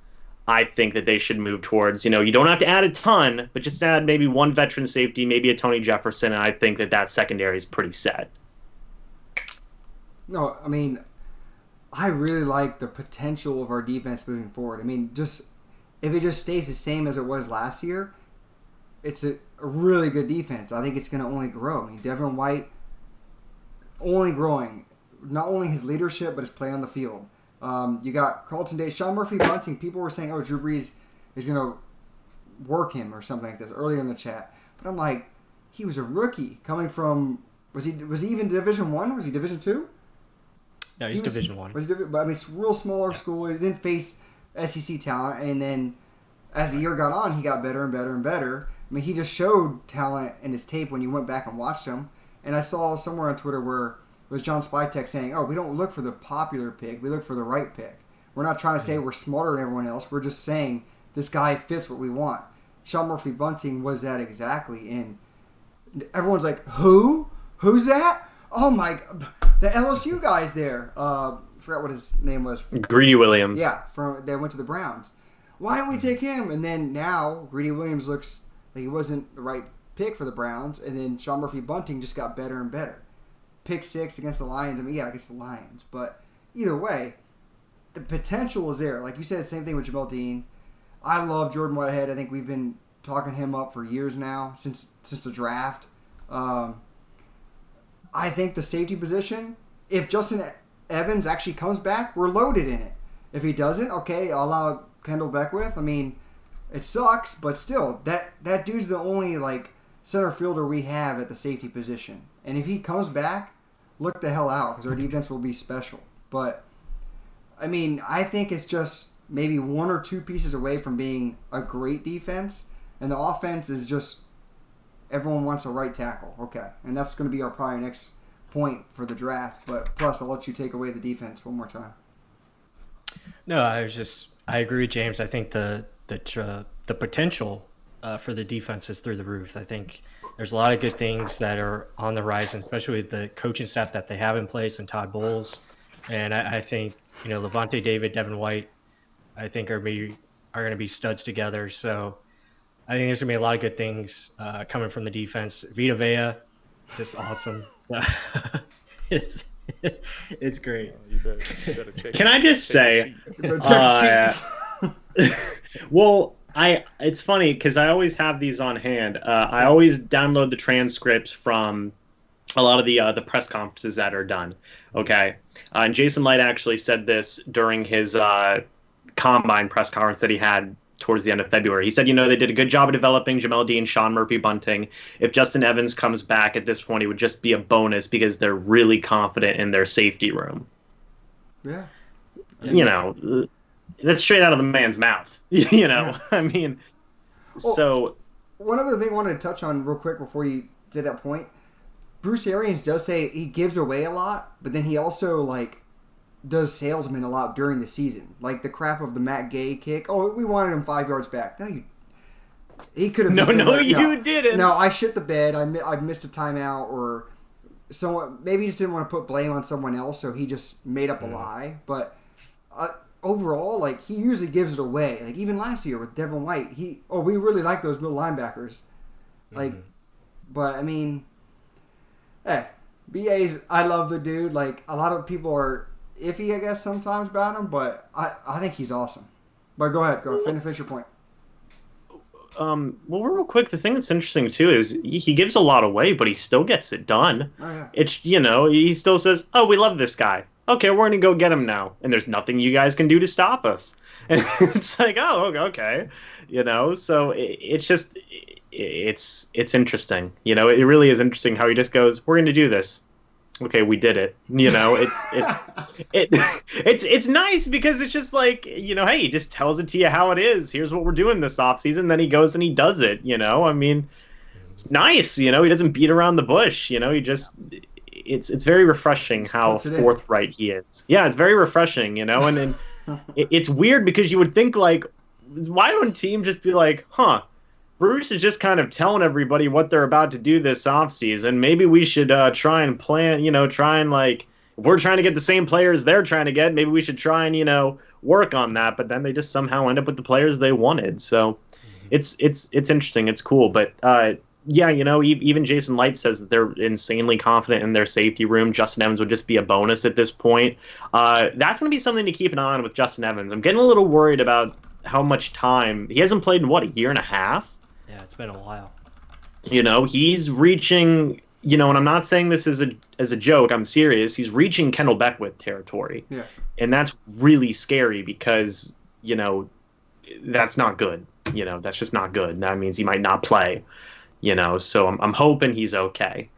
[SPEAKER 2] I think that they should move towards. You don't have to add a ton, but just add maybe one veteran safety, maybe a Tony Jefferson, and I think that secondary is pretty set.
[SPEAKER 3] No, I really like the potential of our defense moving forward. If it just stays the same as it was last year, it's a really good defense. I think it's going to only grow. Devin White only growing. Not only his leadership, but his play on the field. You got Carlton Davis, Sean Murphy-Bunting. People were saying, Drew Brees is going to work him or something like this earlier in the chat. But I'm like, he was a rookie coming from, was he even Division I? Was he Division II?
[SPEAKER 1] No, he's Division I.
[SPEAKER 3] But it's real smaller school. He didn't face SEC talent, and then as the year got on, he got better and better and better. He just showed talent in his tape when you went back and watched him. And I saw somewhere on Twitter where it was John Spytek saying, we don't look for the popular pick, we look for the right pick. We're not trying to say we're smarter than everyone else. We're just saying this guy fits what we want. Sean Murphy-Bunting was that exactly, and everyone's like, who? Who's that? Oh my, the LSU guy's there. Forgot what his name was.
[SPEAKER 2] Greedy Williams.
[SPEAKER 3] Yeah, they went to the Browns. Why don't we take him? And then now Greedy Williams looks like he wasn't the right pick for the Browns, and then Sean Murphy-Bunting just got better and better. Pick 6 against the Lions. Against the Lions. But either way, the potential is there. Like you said, same thing with Jamel Deane. I love Jordan Whitehead. I think we've been talking him up for years now, since the draft. I think the safety position, if Justin Evans actually comes back, we're loaded in it. If he doesn't, okay, I'll allow Kendall Beckwith. It sucks, but still, that dude's the only center fielder we have at the safety position. And if he comes back, look the hell out, because our defense will be special. But I think it's just maybe 1 or 2 pieces away from being a great defense, and the offense is just everyone wants a right tackle. Okay, and that's going to be our probably next point for the draft. But plus, I'll let you take away the defense one more time.
[SPEAKER 1] No, I agree with James. I think the potential for the defense is through the roof. I think there's a lot of good things that are on the horizon, especially with the coaching staff that they have in place and Todd Bowles. And I think Levante David, Devin White, I think are going to be studs together. So I think there's going to be a lot of good things coming from the defense. Vita Vea, just awesome. It's great.
[SPEAKER 4] You better check.
[SPEAKER 2] Can I just say, well, it's funny because I always have these on hand. I always download the transcripts from a lot of the press conferences that are done. Okay, and Jason Light actually said this during his combine press conference that he had towards the end of February. He said, they did a good job of developing Jamel Deane, Sean Murphy-Bunting. If Justin Evans comes back at this point, it would just be a bonus because they're really confident in their safety room.
[SPEAKER 3] Yeah.
[SPEAKER 2] That's straight out of the man's mouth.
[SPEAKER 3] Yeah.
[SPEAKER 2] I mean, so...
[SPEAKER 3] One other thing I wanted to touch on real quick before you did that point. Bruce Arians does say he gives away a lot, but then he also, does salesman a lot during the season. Like the crap of the Matt Gay kick. Oh, we wanted him 5 yards back. No, he could have.
[SPEAKER 2] You didn't.
[SPEAKER 3] No, I shit the bed. I missed a timeout, or someone maybe he just didn't want to put blame on someone else, so he just made up a lie. But overall, he usually gives it away. Like even last year with Devin White, we really like those middle linebackers. But I mean, hey, BA's. I love the dude. A lot of people are iffy, I guess, sometimes about him, but I think he's awesome. But go ahead, finish your point.
[SPEAKER 2] Well, real quick, the thing that's interesting too is he gives a lot away, but he still gets it done.
[SPEAKER 3] Oh, yeah.
[SPEAKER 2] It's he still says, "Oh, we love this guy. Okay, we're gonna go get him now, and there's nothing you guys can do to stop us." And it's like, oh, okay, So it's just it's interesting. It really is interesting how he just goes, "We're gonna do this." Okay, we did it. It's nice because it's just hey, he just tells it to you how it is. Here's what we're doing this offseason. Then he goes and he does it. I mean, it's nice. He doesn't beat around the bush. He just it's very refreshing how forthright he is. Yeah, it's very refreshing. And then it's weird because you would think why don't teams just be huh? Bruce is just kind of telling everybody what they're about to do this offseason. Maybe we should try and plan, if we're trying to get the same players they're trying to get, maybe we should try and, work on that. But then they just somehow end up with the players they wanted. So it's interesting. It's cool. But, even Jason Light says that they're insanely confident in their safety room. Justin Evans would just be a bonus at this point. That's going to be something to keep an eye on with Justin Evans. I'm getting a little worried about how much time. He hasn't played in, a year and a half?
[SPEAKER 1] Yeah, it's been a while.
[SPEAKER 2] He's reaching, and I'm not saying this as a joke, I'm serious. He's reaching Kendall Beckwith territory.
[SPEAKER 3] Yeah.
[SPEAKER 2] And that's really scary because, that's not good. That's just not good. That means he might not play, so I'm hoping he's okay,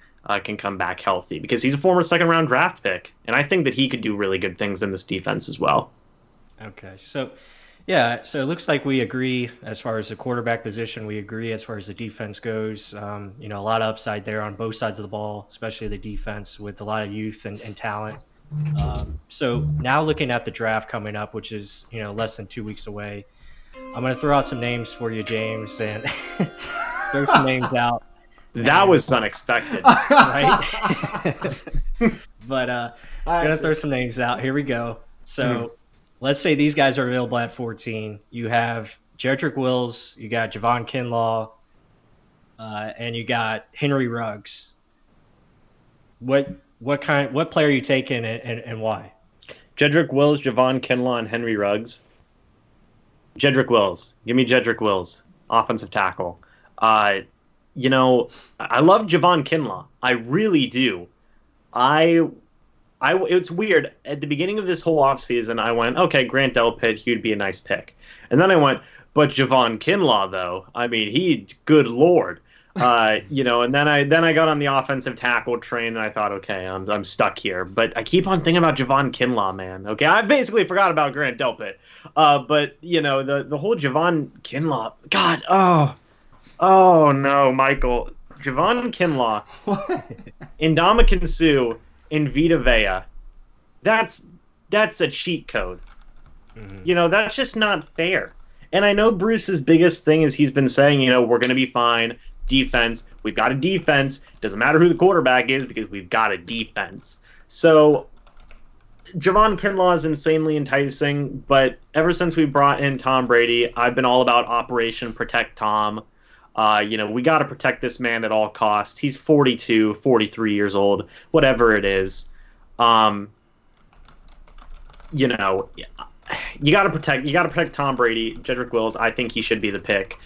[SPEAKER 2] can come back healthy because he's a former second-round draft pick. And I think that he could do really good things in this defense as well.
[SPEAKER 1] Okay, so... Yeah, so it looks like we agree as far as the quarterback position. We agree as far as the defense goes. A lot of upside there on both sides of the ball, especially the defense with a lot of youth and talent. So now looking at the draft coming up, which is, less than 2 weeks away, I'm going to throw out some names for you, James, and throw some names out.
[SPEAKER 2] That was unexpected.
[SPEAKER 1] Right? But I'm going to throw some names out. Here we go. So... Let's say these guys are available at 14. You have Jedrick Wills, you got Javon Kinlaw, and you got Henry Ruggs. What player are you taking and why?
[SPEAKER 2] Jedrick Wills, Javon Kinlaw, and Henry Ruggs. Jedrick Wills. Give me Jedrick Wills, offensive tackle. I love Javon Kinlaw. I really do. It's weird. At the beginning of this whole offseason, I went, okay, Grant Delpit, he would be a nice pick. And then I went, but Javon Kinlaw, though, I mean, good Lord. And then I got on the offensive tackle train, and I thought, okay, I'm stuck here. But I keep on thinking about Javon Kinlaw, man. Okay, I basically forgot about Grant Delpit. But, the whole Javon Kinlaw, God, oh no, Michael. Javon Kinlaw, Ndamukong Suh, in Vita Vea, that's a cheat code. Mm-hmm. That's just not fair. And I know Bruce's biggest thing is he's been saying, we're going to be fine. Defense, we've got a defense. Doesn't matter who the quarterback is because we've got a defense. So Javon Kinlaw is insanely enticing, but ever since we brought in Tom Brady, I've been all about Operation Protect Tom. We got to protect this man at all costs. He's 42, 43 years old, whatever it is. You got to protect Tom Brady. Jedrick Wills, I think he should be the pick,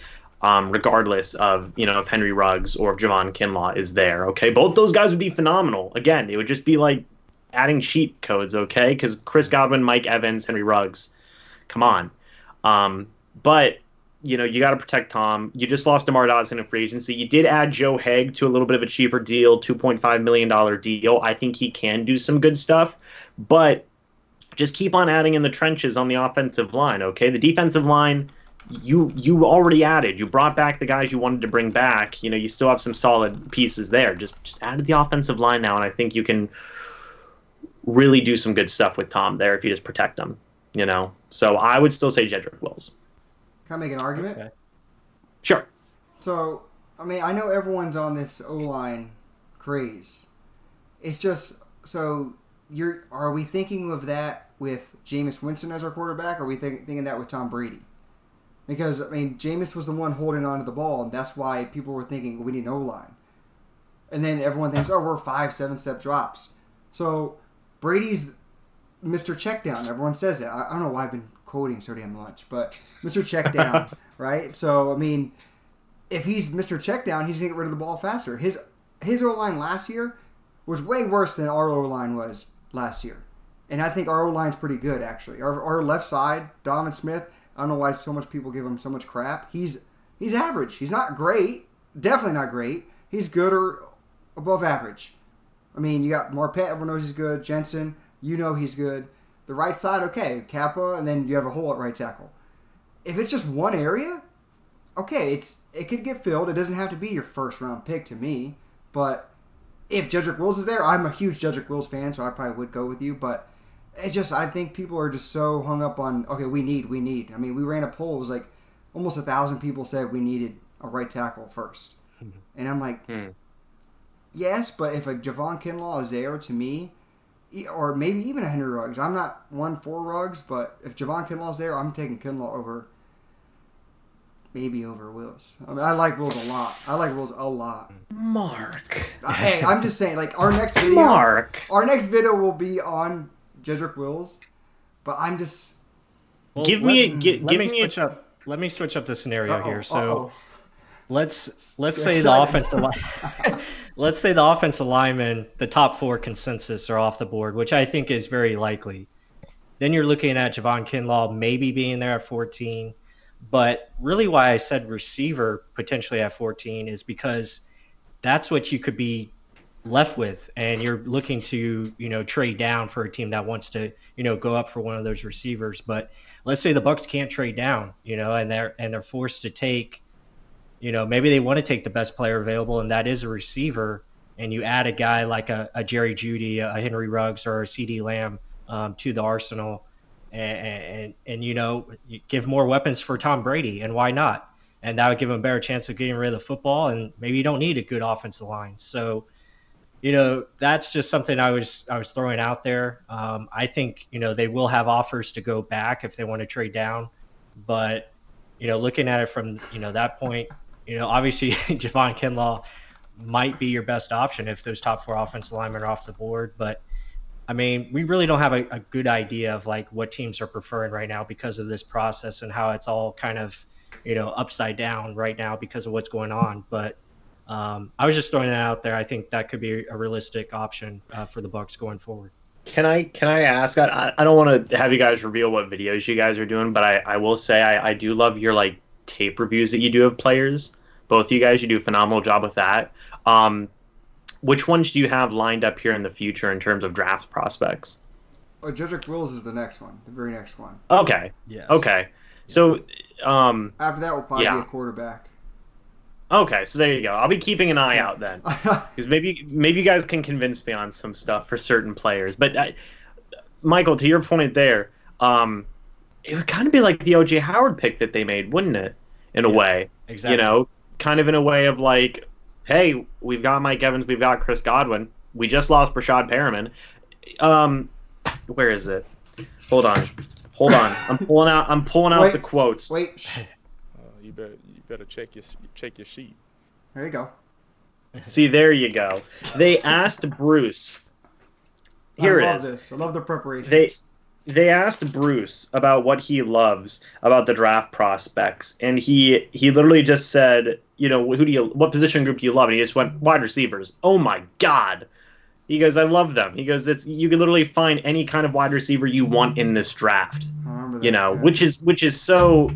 [SPEAKER 2] regardless of, if Henry Ruggs or if Javon Kinlaw is there. Okay, both those guys would be phenomenal. Again, it would just be like adding cheat codes. Okay, because Chris Godwin, Mike Evans, Henry Ruggs, come on. But you got to protect Tom. You just lost DeMar Dodson in free agency. You did add Joe Haeg to a little bit of a cheaper deal, $2.5 million deal. I think he can do some good stuff, but just keep on adding in the trenches on the offensive line, okay? The defensive line, you already added. You brought back the guys you wanted to bring back. You still have some solid pieces there. Just added the offensive line now, and I think you can really do some good stuff with Tom there if you just protect him, So I would still say Jedrick Wills.
[SPEAKER 3] Can I make an argument?
[SPEAKER 1] Okay.
[SPEAKER 2] Sure.
[SPEAKER 3] So, I know everyone's on this O-line craze. It's just, are we thinking of that with Jameis Winston as our quarterback, or are we thinking that with Tom Brady? Because, Jameis was the one holding on to the ball, and that's why people were thinking we need an O-line. And then everyone thinks, we're 5-7-step drops. So, Brady's Mr. Checkdown. Everyone says it. I don't know why I've been quoting so damn much, but Mr. Checkdown, right? So, if he's Mr. Checkdown, he's going to get rid of the ball faster. His O-line last year was way worse than our O-line was last year. And I think our O-line's pretty good, actually. Our left side, Donovan Smith, I don't know why so much people give him so much crap. He's average. He's not great. Definitely not great. He's good or above average. You got Marpet, everyone knows he's good. Jensen, he's good. The right side, okay. Kappa, and then you have a hole at right tackle. If it's just one area, okay, it could get filled. It doesn't have to be your first-round pick to me. But if Jedrick Wills is there, I'm a huge Jedrick Wills fan, so I probably would go with you. But I think people are just so hung up on, okay, we need. We ran a poll. It was like almost 1,000 people said we needed a right tackle first. And I'm like, yes, but if a Javon Kinlaw is there, to me, or maybe even a Henry Ruggs. I'm not one for Ruggs, but if Javon Kinlaw's there, I'm taking Kinlaw over Wills. I like Wills a lot.
[SPEAKER 2] Mark.
[SPEAKER 3] Hey, I'm just saying, our next video. Our next video will be on Jedrick Wills, but I'm just.
[SPEAKER 1] Well, let me switch up the scenario here. So let's say the offensive line. Let's say the offensive linemen, the top 4 consensus are off the board, which I think is very likely. Then you're looking at Javon Kinlaw maybe being there at 14. But really why I said receiver potentially at 14 is because that's what you could be left with. And you're looking to, trade down for a team that wants to, go up for one of those receivers. But let's say the Bucs can't trade down, and they're forced to take, maybe they want to take the best player available, and that is a receiver, and you add a guy like a Jerry Jeudy, a Henry Ruggs, or a CeeDee Lamb to the arsenal, and you give more weapons for Tom Brady, and why not? And that would give him a better chance of getting rid of the football, and maybe you don't need a good offensive line. So, that's just something I was throwing out there. I think, they will have offers to go back if they want to trade down, but, looking at it from, that point, obviously Javon Kinlaw might be your best option if those top 4 offensive linemen are off the board. But, we really don't have a good idea of what teams are preferring right now because of this process and how it's all kind of, upside down right now because of what's going on. But I was just throwing it out there. I think that could be a realistic option for the Bucs going forward.
[SPEAKER 2] Can I ask? I don't want to have you guys reveal what videos you guys are doing, but I will say I do love your tape reviews that you do of players. Both of you guys, you do a phenomenal job with that. Which ones do you have lined up here in the future in terms of draft prospects?
[SPEAKER 3] Jedrick Wills is the next one, the very next one.
[SPEAKER 2] Okay.
[SPEAKER 1] Yeah.
[SPEAKER 2] Okay. So
[SPEAKER 3] after that will probably be a quarterback.
[SPEAKER 2] Okay, so there you go. I'll be keeping an eye out then, because maybe you guys can convince me on some stuff for certain players. But Michael, to your point there, it would kind of be like the O.J. Howard pick that they made, wouldn't it? In a way,
[SPEAKER 1] exactly.
[SPEAKER 2] Kind of in a way of hey, we've got Mike Evans, we've got Chris Godwin, we just lost Brashad Perriman. Where is it? Hold on. I'm pulling out the quotes.
[SPEAKER 3] Wait.
[SPEAKER 4] You better check your sheet.
[SPEAKER 3] There you go.
[SPEAKER 2] See, there you go. They asked Bruce. Here it is.
[SPEAKER 3] I love the preparation.
[SPEAKER 2] They asked Bruce about what he loves about the draft prospects, and he literally just said, what position group do you love? And he just went, wide receivers. Oh my God. He goes, I love them. He goes, you can literally find any kind of wide receiver you want in this draft.
[SPEAKER 3] I remember that,
[SPEAKER 2] which is so.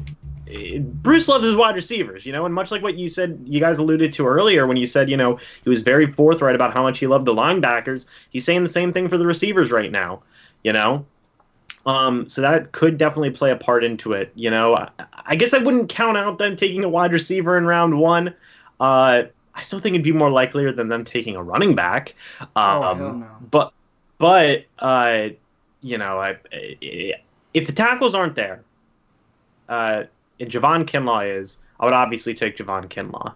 [SPEAKER 2] Bruce loves his wide receivers, and much like what you said, you guys alluded to earlier when you said, he was very forthright about how much he loved the linebackers. He's saying the same thing for the receivers right now, So that could definitely play a part into it, I guess I wouldn't count out them taking a wide receiver in round 1. I still think it'd be more likelier than them taking a running back.
[SPEAKER 3] Hell no.
[SPEAKER 2] But if the tackles aren't there, and Javon Kinlaw is, I would obviously take Javon Kinlaw.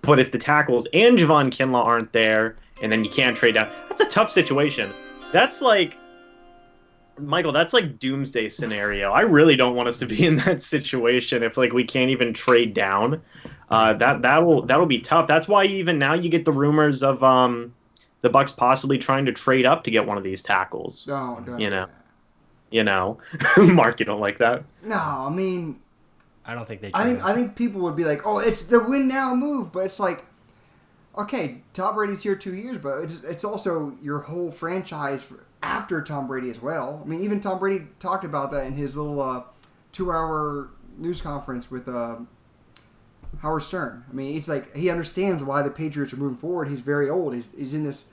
[SPEAKER 2] But if the tackles and Javon Kinlaw aren't there, and then you can't trade down, that's a tough situation. That's like, Michael, that's like doomsday scenario. I really don't want us to be in that situation if we can't even trade down. That'll be tough. That's why even now you get the rumors of the Bucs possibly trying to trade up to get one of these tackles.
[SPEAKER 3] No, don't.
[SPEAKER 2] Mark, you don't like that?
[SPEAKER 3] No, I mean,
[SPEAKER 1] I don't think they.
[SPEAKER 3] I think people would be like, "Oh, it's the win now move," but it's like, okay, Tom Brady's here 2 years, but it's also your whole franchise after Tom Brady as well. I mean, even Tom Brady talked about that in his little 2-hour news conference with Howard Stern. I mean, it's like he understands why the Patriots are moving forward. He's very old. He's in this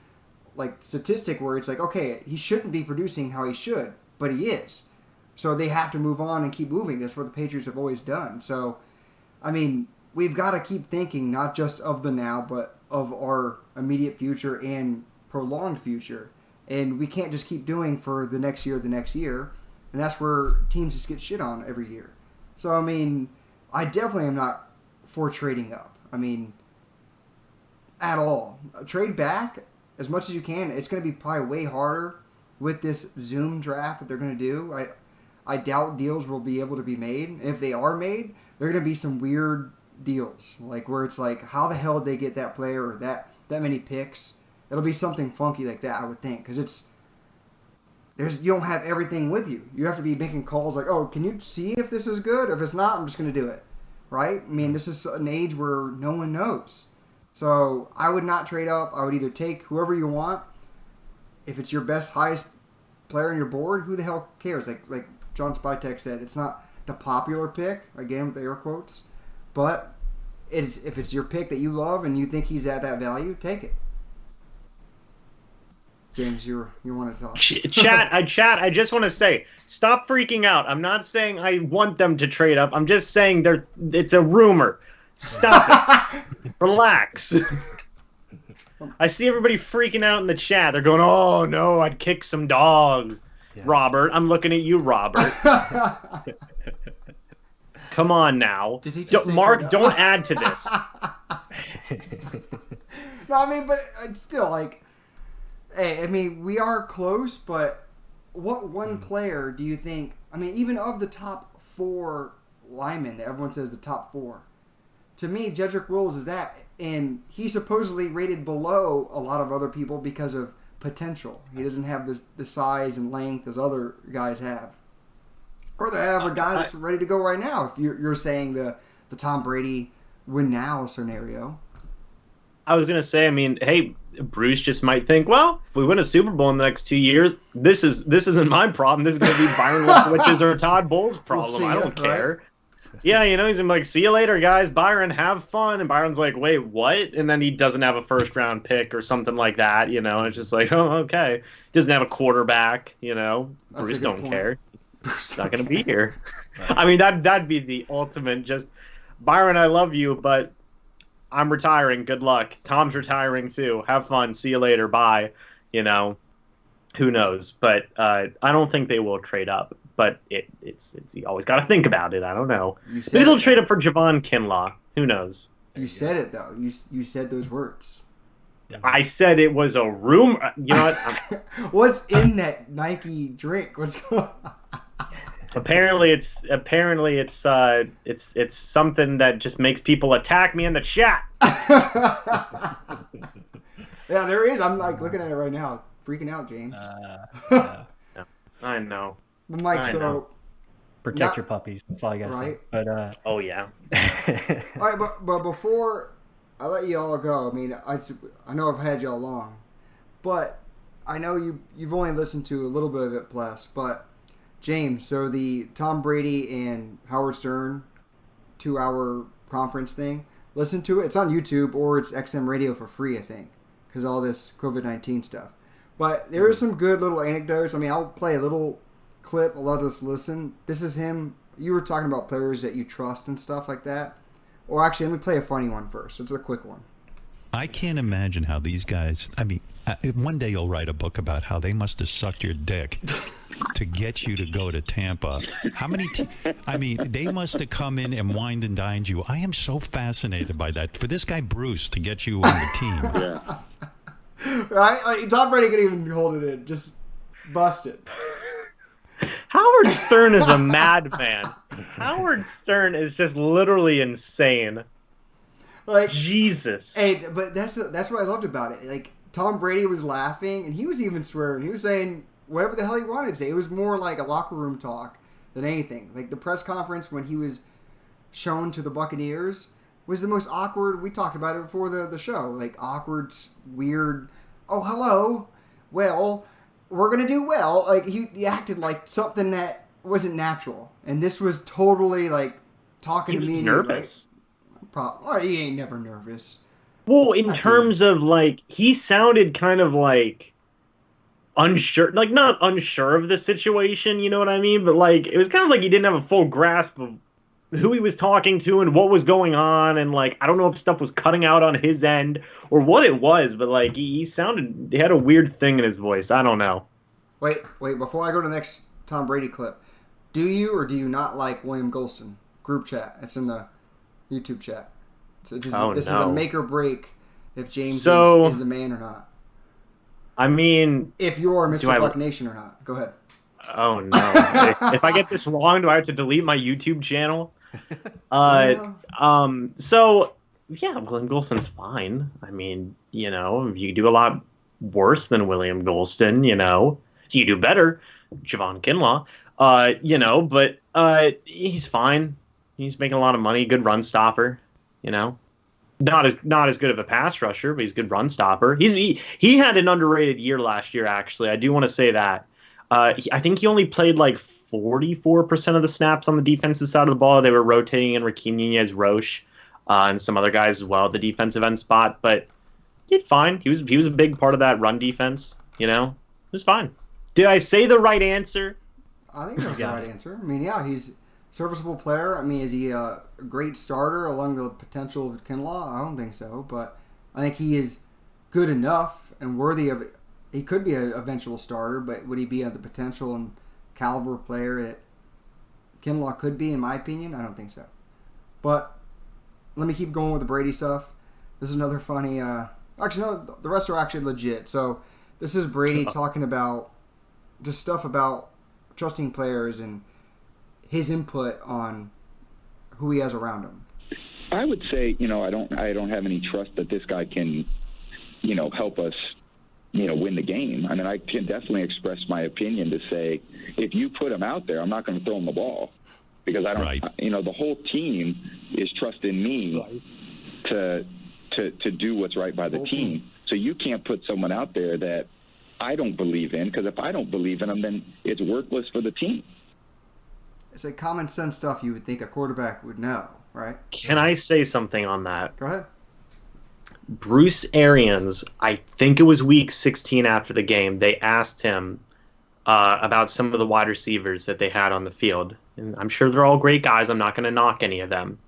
[SPEAKER 3] statistic where it's like, okay, he shouldn't be producing how he should, but he is. So they have to move on and keep moving. That's what the Patriots have always done. So, I mean, we've got to keep thinking not just of the now, but of our immediate future and prolonged future. And we can't just keep doing for the next year. And that's where teams just get shit on every year. So, I mean, I definitely am not for trading up. I mean, at all. Trade back as much as you can. It's going to be probably way harder with this Zoom draft that they're going to do. I doubt deals will be able to be made. And if they are made, they're going to be some weird deals. Where it's like, how the hell did they get that player or that many picks? It'll be something funky like that, I would think. Because you don't have everything with you. You have to be making calls like, oh, can you see if this is good? If it's not, I'm just going to do it. Right? I mean, this is an age where no one knows. So I would not trade up. I would either take whoever you want. If it's your best, highest player on your board, who the hell cares? Like John Spytek said, it's not the popular pick, again with the air quotes, but if it's your pick that you love and you think he's at that value, take it. James, you want to talk?
[SPEAKER 2] Chat, I just want to say, stop freaking out. I'm not saying I want them to trade up. I'm just saying it's a rumor. Stop it. Relax. I see everybody freaking out in the chat. They're going, oh, no, I'd kick some dogs. Yeah. Robert, I'm looking at you, Robert. Come on now.
[SPEAKER 3] Did he just
[SPEAKER 2] Mark, don't add to this.
[SPEAKER 3] No, I mean, but it's still hey, I mean, we are close, but what one player do you think, I mean, even of the top 4 linemen that everyone says the top 4, to me, Jedrick Wills is that, and he's supposedly rated below a lot of other people because of potential. He doesn't have the size and length as other guys have. Or they have a guy that's ready to go right now, if you're saying the Tom Brady win now scenario.
[SPEAKER 2] I was going to say, I mean, hey, Bruce just might think, well, if we win a Super Bowl in the next 2 years, this isn't my problem. This is going to be Byron Leftwich's or Todd Bowles' problem. I don't care. Right? Yeah, he's going to be like, see you later, guys. Byron, have fun. And Byron's like, wait, what? And then he doesn't have a first-round pick or something like that, It's just like, oh, okay. Doesn't have a quarterback, Bruce don't care. He's not going to be here. I mean, that'd be the ultimate just, Byron, I love you, but I'm retiring. Good luck. Tom's retiring too. Have fun. See you later. Bye. Who knows? But I don't think they will trade up. But it's you always got to think about it. I don't know. Maybe they'll trade up for Javon Kinlaw. Who knows?
[SPEAKER 3] You said it though. You said those words.
[SPEAKER 2] I said it was a rumor. You know what?
[SPEAKER 3] What's in that Nike drink? What's going on?
[SPEAKER 2] Apparently it's something that just makes people attack me in the chat.
[SPEAKER 3] Yeah, there is. I'm looking at it right now, freaking out, James.
[SPEAKER 2] Yeah. I know.
[SPEAKER 3] But Mike, so
[SPEAKER 1] protect your puppies. That's all I gotta say. But
[SPEAKER 2] oh yeah.
[SPEAKER 3] All right, but before I let you all go, I mean, I know I've had y'all long, but I know you've only listened to a little bit of it plus, but. James, so the Tom Brady and Howard Stern 2-hour conference thing. Listen to it. It's on YouTube or it's XM radio for free, I think, because all this COVID-19 stuff. But there are some good little anecdotes. I mean, I'll play a little clip. I'll let us listen. This is him. You were talking about players that you trust and stuff like that. Or actually, let me play a funny one first. It's a quick one.
[SPEAKER 5] I can't imagine how these guys, I mean, one day you'll write a book about how they must have sucked your dick to get you to go to Tampa. How many, I mean, they must have come in and wined and dined you. I am so fascinated by that. For this guy, Bruce, to get you on the team.
[SPEAKER 3] Yeah. Right? Tom Brady could even hold it in. Just bust it.
[SPEAKER 2] Howard Stern is a madman. Howard Stern is just literally insane.
[SPEAKER 3] Like
[SPEAKER 2] Jesus.
[SPEAKER 3] Hey, but that's what I loved about it. Like Tom Brady was laughing and he was even swearing. He was saying whatever the hell he wanted to say. It was more like a locker room talk than anything. Like the press conference when he was shown to the Buccaneers was the most awkward. We talked about it before the show. Like awkward, weird. Oh, hello. Well, we're gonna do well. Like he acted like something that wasn't natural, and this was totally like talking to me.
[SPEAKER 2] He was nervous.
[SPEAKER 3] Like, he ain't never nervous.
[SPEAKER 2] Well, in terms of like, he sounded kind of like unsure, like not unsure of the situation. You know what I mean? But like, it was kind of like he didn't have a full grasp of who he was talking to and what was going on, and like I don't know if stuff was cutting out on his end or what it was, but like he had a weird thing in his voice. I don't know.
[SPEAKER 3] Wait, before I go to the next Tom Brady clip, do you or do you not like William Golston? Group chat. It's in the YouTube chat. So this is a make or break if James is the man or not.
[SPEAKER 2] I mean,
[SPEAKER 3] if you're Mr. Buck Nation or not. Go ahead.
[SPEAKER 2] Oh no! If I get this wrong, do I have to delete my YouTube channel? So yeah, William Golston's fine. I mean, you know, you do a lot worse than William Golston, you know. You do better, Javon Kinlaw, you know, but he's fine. He's making a lot of money, good run stopper, you know. Not as good of a pass rusher, but he's a good run stopper. He had an underrated year last year, actually. I do want to say that. I think he only played like 44% of the snaps on the defensive side of the ball. They were rotating in Raheem Nunez-Roche and some other guys as well at the defensive end spot, but he did fine. He was a big part of that run defense, you know. It was fine. Did I say the right answer?
[SPEAKER 3] I think that was the right answer. I mean, yeah, he's a serviceable player. I mean, is he a great starter along the potential of Kinlaw? I don't think so, but I think he is good enough and worthy of it. He could be an eventual starter, but would he be the potential and caliber player that Kinlaw could be, in my opinion? I don't think so. But let me keep going with the Brady stuff. This is another funny... actually, no, the rest are actually legit. So this is Brady talking about just stuff about trusting players and his input on who he has around him.
[SPEAKER 6] I would say, you know, I don't have any trust that this guy can, you know, help us, you know, win the game. I mean, I can definitely express my opinion to say, if you put him out there, I'm not going to throw him the ball because I don't, you know, the whole team is trusting me to do what's right by the team. So you can't put someone out there that I don't believe in, because if I don't believe in him, then it's worthless for the team.
[SPEAKER 3] It's like common sense stuff you would think a quarterback would know, right?
[SPEAKER 2] Can I say something on that?
[SPEAKER 3] Go ahead.
[SPEAKER 2] Bruce Arians, I think it was week 16 after the game, they asked him about some of the wide receivers that they had on the field. And I'm sure they're all great guys. I'm not going to knock any of them.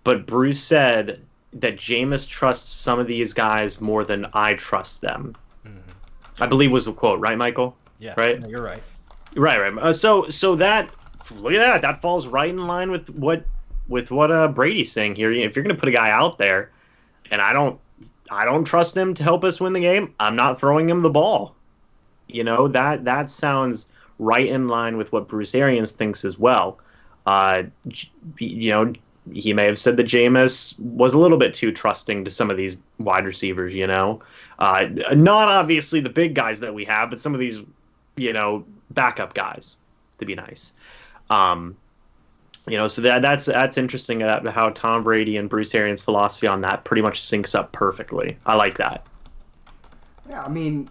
[SPEAKER 2] But Bruce said that Jameis trusts some of these guys more than I trust them. I believe was the quote, right, Michael?
[SPEAKER 1] Yeah,
[SPEAKER 2] right.
[SPEAKER 1] No, you're right.
[SPEAKER 2] Right. So that, look at that. That falls right in line with what Brady's saying here. If you're going to put a guy out there, and I don't trust him to help us win the game, I'm not throwing him the ball. You know, that sounds right in line with what Bruce Arians thinks as well. You know, he may have said that Jameis was a little bit too trusting to some of these wide receivers, you know. Not obviously the big guys that we have, but some of these, you know, backup guys, to be nice. You know, so that's interesting how Tom Brady and Bruce Arians' philosophy on that pretty much syncs up perfectly. I like that.
[SPEAKER 3] Yeah, I mean,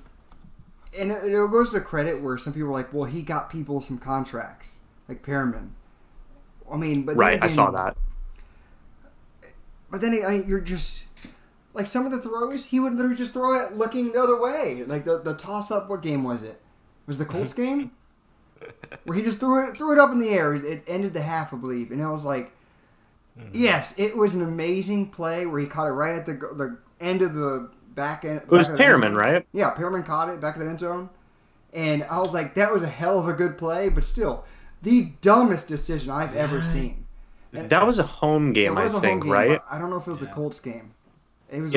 [SPEAKER 3] and it goes to credit where some people are like, well, he got people some contracts, like Perriman. I mean, but
[SPEAKER 2] right, again, I saw that.
[SPEAKER 3] but then you're just like some of the throws, he would literally just throw it looking the other way. Like the toss up. What game was it? Was the Colts game? Where he just threw it up in the air. It ended the half, I believe, and I was like, yes, it was an amazing play where he caught it right at the end of the back end.
[SPEAKER 2] It was Perriman, right?
[SPEAKER 3] Yeah, Perriman caught it back of the end zone, and I was like, that was a hell of a good play, but still, the dumbest decision I've ever seen. And
[SPEAKER 2] that was a home game, I think, right?
[SPEAKER 3] I don't know if it was the Colts game. It was.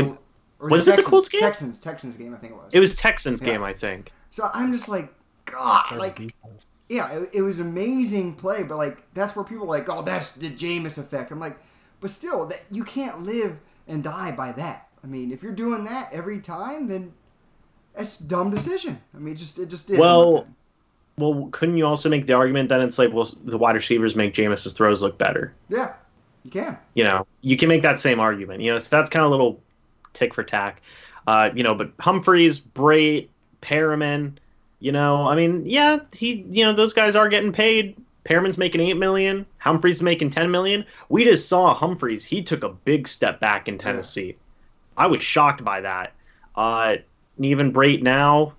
[SPEAKER 2] Was it the Colts game?
[SPEAKER 3] Texans game, I think it was.
[SPEAKER 2] It was Texans game, I think.
[SPEAKER 3] So I'm just like, God, like. Yeah, it was an amazing play, but like that's where people are like, oh, that's the Jameis effect. I'm like, but still, you can't live and die by that. I mean, if you're doing that every time, then that's a dumb decision. I mean, it just is.
[SPEAKER 2] Well, couldn't you also make the argument that it's like, well, the wide receivers make Jameis's throws look better?
[SPEAKER 3] Yeah, you can.
[SPEAKER 2] You can make that same argument. So that's kind of a little tick for tack. But Humphreys, Brait, Perriman. I mean, yeah, those guys are getting paid. Perriman's making $8 million. Humphreys making $10 million. We just saw Humphreys. He took a big step back in Tennessee. I was shocked by that. Even Brait now,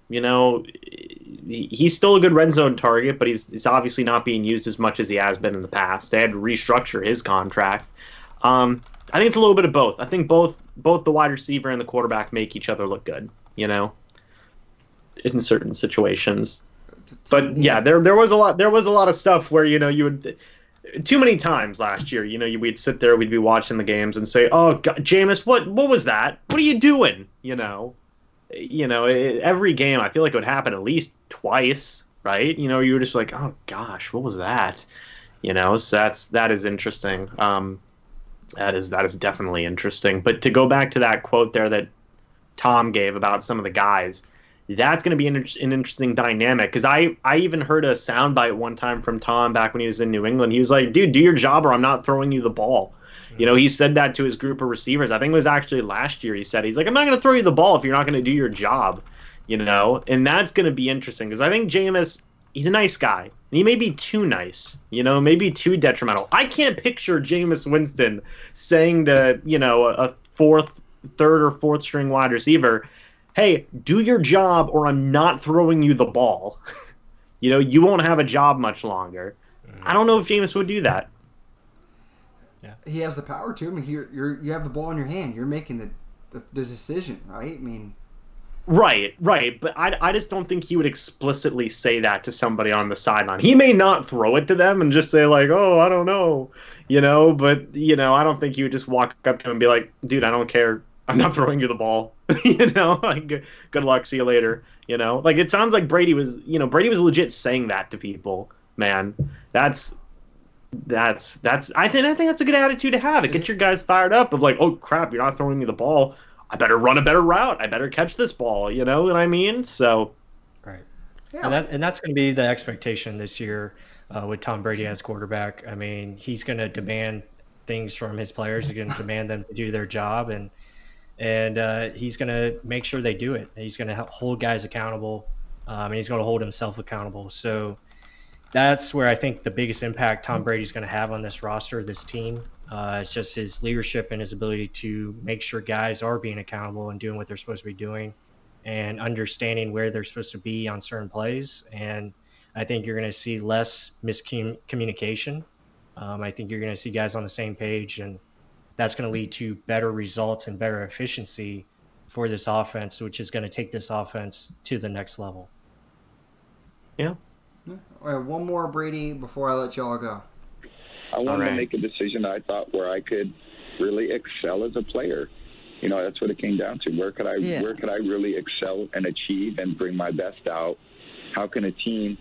[SPEAKER 2] he's still a good red zone target, but he's obviously not being used as much as he has been in the past. They had to restructure his contract. I think it's a little bit of both. I think both the wide receiver and the quarterback make each other look good, in certain situations. But yeah, there was a lot of stuff where you would too many times last year. We'd sit there, we'd be watching the games and say, "Oh, God, Jameis, what was that? What are you doing?" Every game I feel like it would happen at least twice, right? You were just like, "Oh gosh, what was that?" So that is interesting. That is definitely interesting. But to go back to that quote there that Tom gave about some of the guys. That's going to be an interesting dynamic because I even heard a soundbite one time from Tom back when he was in New England. He was like, dude, do your job or I'm not throwing you the ball. He said that to his group of receivers. I think it was actually last year he said, he's like, I'm not going to throw you the ball if you're not going to do your job, and that's going to be interesting because I think Jameis, he's a nice guy. And he may be too nice, maybe too detrimental. I can't picture Jameis Winston saying to, a third or fourth string wide receiver, hey, do your job or I'm not throwing you the ball. You won't have a job much longer. I don't know if Jameis would do that.
[SPEAKER 3] Yeah, he has the power to. I mean, you have the ball in your hand. You're making the decision, right? I mean,
[SPEAKER 2] right. But I just don't think he would explicitly say that to somebody on the sideline. He may not throw it to them and just say like, oh, I don't know, But I don't think he would just walk up to him and be like, dude, I don't care. I'm not throwing you the ball. Like good luck, see you later. Like it sounds like Brady was legit saying that to people. Man, that's I think that's a good attitude to have. It gets your guys fired up of like, oh crap, you're not throwing me the ball. I better run a better route. I better catch this ball. You know what I mean? So,
[SPEAKER 1] right. Yeah. And that's going to be the expectation this year with Tom Brady as quarterback. I mean, he's going to demand things from his players. He's going to demand them to do their job, and he's going to make sure they do it. He's going to hold guys accountable, and he's going to hold himself accountable. So that's where I think the biggest impact Tom Brady's going to have on this roster, this team. It's just his leadership and his ability to make sure guys are being accountable and doing what they're supposed to be doing and understanding where they're supposed to be on certain plays. And I think you're going to see less miscommunication. I think you're going to see guys on the same page, and that's going to lead to better results and better efficiency for this offense, which is going to take this offense to the next level.
[SPEAKER 2] Yeah.
[SPEAKER 3] All right, one more, Brady, before I let y'all go.
[SPEAKER 6] I wanted to make a decision I thought where I could really excel as a player. You know, that's what it came down to. Where could I really excel and achieve and bring my best out? How can a team,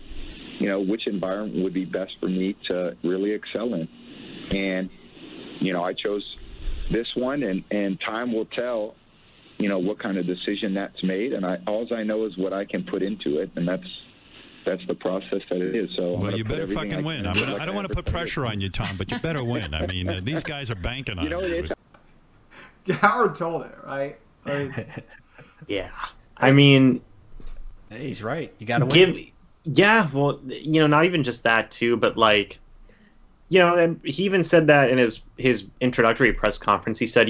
[SPEAKER 6] you know, which environment would be best for me to really excel in? And, you know, I chose this one, and time will tell, you know, what kind of decision that's made. And all I know is what I can put into it, and that's the process that it is. So
[SPEAKER 5] well, you better fucking win. I don't want to put pressure on you, Tom, but you better win. I mean, these guys are banking on you.
[SPEAKER 3] Howard told it, right?
[SPEAKER 2] Yeah. I mean,
[SPEAKER 1] he's right. You got to win.
[SPEAKER 2] Yeah, well, you know, not even just that too, but like and he even said that in his introductory press conference. He said,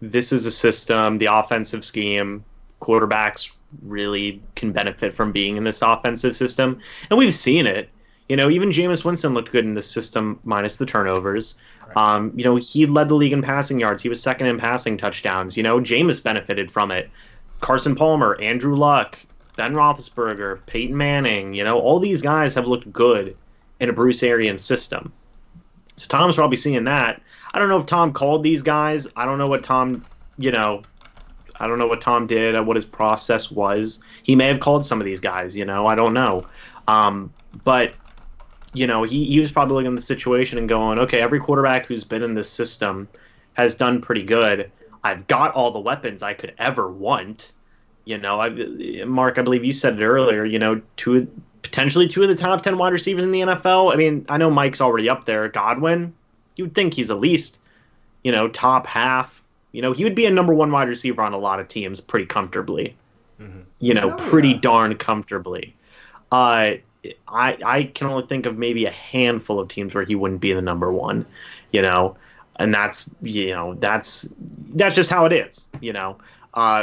[SPEAKER 2] this is a system, the offensive scheme, quarterbacks really can benefit from being in this offensive system. And we've seen it. Even Jameis Winston looked good in this system minus the turnovers. Right. He led the league in passing yards. He was second in passing touchdowns. Jameis benefited from it. Carson Palmer, Andrew Luck, Ben Roethlisberger, Peyton Manning, all these guys have looked good in a Bruce Arians system. So Tom's probably seeing that. I don't know if Tom called these guys. I don't know what Tom, I don't know what Tom did, what his process was. He may have called some of these guys, I don't know. But, he was probably looking at the situation and going, okay, every quarterback who's been in this system has done pretty good. I've got all the weapons I could ever want. Mark, I believe you said it earlier, potentially two of the top 10 wide receivers in the NFL. I mean, I know Mike's already up there. Godwin, you'd think he's at least, top half. He would be a number one wide receiver on a lot of teams pretty comfortably. Pretty darn comfortably. I can only think of maybe a handful of teams where he wouldn't be the number one, and that's just how it is,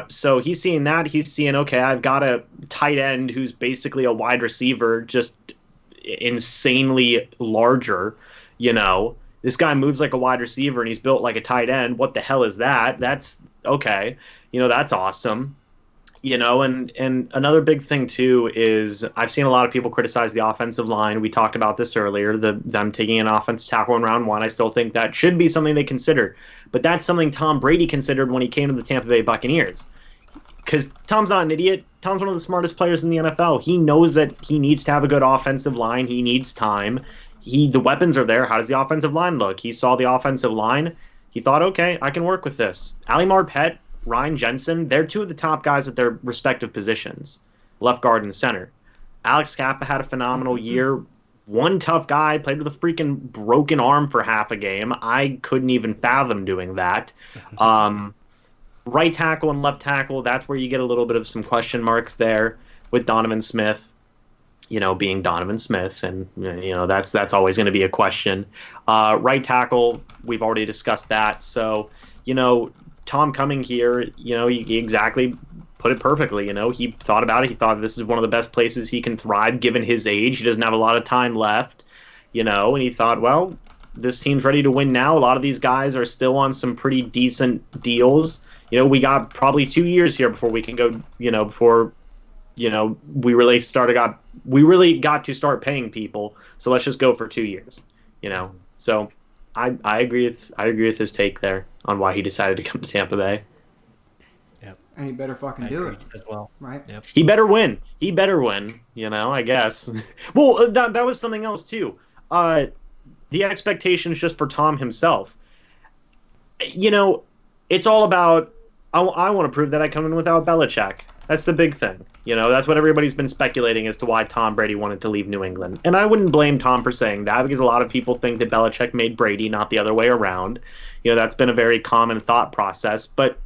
[SPEAKER 2] So he's seeing that. He's seeing, okay, I've got a tight end who's basically a wide receiver, just insanely larger. This guy moves like a wide receiver and he's built like a tight end. What the hell is that? That's okay. That's awesome. And another big thing too is I've seen a lot of people criticize the offensive line. We talked about this earlier, them taking an offensive tackle in round one. I still think that should be something they consider. But that's something Tom Brady considered when he came to the Tampa Bay Buccaneers. Because Tom's not an idiot. Tom's one of the smartest players in the NFL. He knows that he needs to have a good offensive line. He needs time. The weapons are there. How does the offensive line look? He saw the offensive line. He thought, okay, I can work with this. Ali Marpet, Ryan Jensen, they're two of the top guys at their respective positions, left guard and center. Alex Kappa had a phenomenal year. One tough guy, played with a freaking broken arm for half a game. I couldn't even fathom doing that. Right tackle and left tackle, that's where you get a little bit of some question marks there with Donovan Smith, being Donovan Smith, and that's always going to be a question. Right tackle, we've already discussed that. So, Tom coming here, he exactly put it perfectly. He thought about it. He thought this is one of the best places he can thrive given his age. He doesn't have a lot of time left, and he thought, well, this team's ready to win now. A lot of these guys are still on some pretty decent deals. We got probably 2 years here before we can go, before, we really got to start paying people. So let's just go for 2 years, So I agree with his take there on why he decided to come to Tampa Bay.
[SPEAKER 3] Yep. And he better fucking do it
[SPEAKER 1] as well,
[SPEAKER 3] right?
[SPEAKER 1] Yep.
[SPEAKER 2] He better win. I guess. Well, that was something else too. The expectations just for Tom himself. It's all about. I want to prove that I come in without Belichick. That's the big thing. That's what everybody's been speculating as to why Tom Brady wanted to leave New England. And I wouldn't blame Tom for saying that because a lot of people think that Belichick made Brady, not the other way around. That's been a very common thought process. But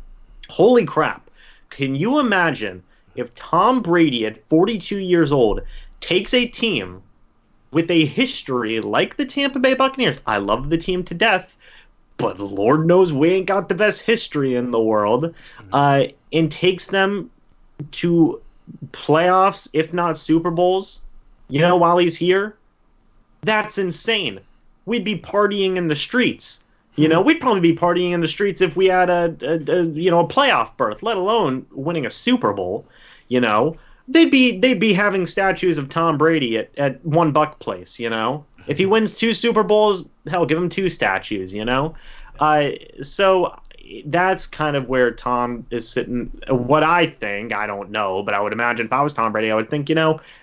[SPEAKER 2] holy crap, can you imagine if Tom Brady at 42 years old takes a team with a history like the Tampa Bay Buccaneers? I love the team to death, but Lord knows we ain't got the best history in the world, and takes them to playoffs, if not Super Bowls, while he's here. That's insane. We'd be partying in the streets. We'd probably be partying in the streets if we had a playoff berth, let alone winning a Super Bowl. They'd be having statues of Tom Brady at one Buck place. If he wins 2 Super Bowls, hell, give him 2 statues. So that's kind of where Tom is sitting. What I think, I don't know, but I would imagine if I was Tom Brady, I would think,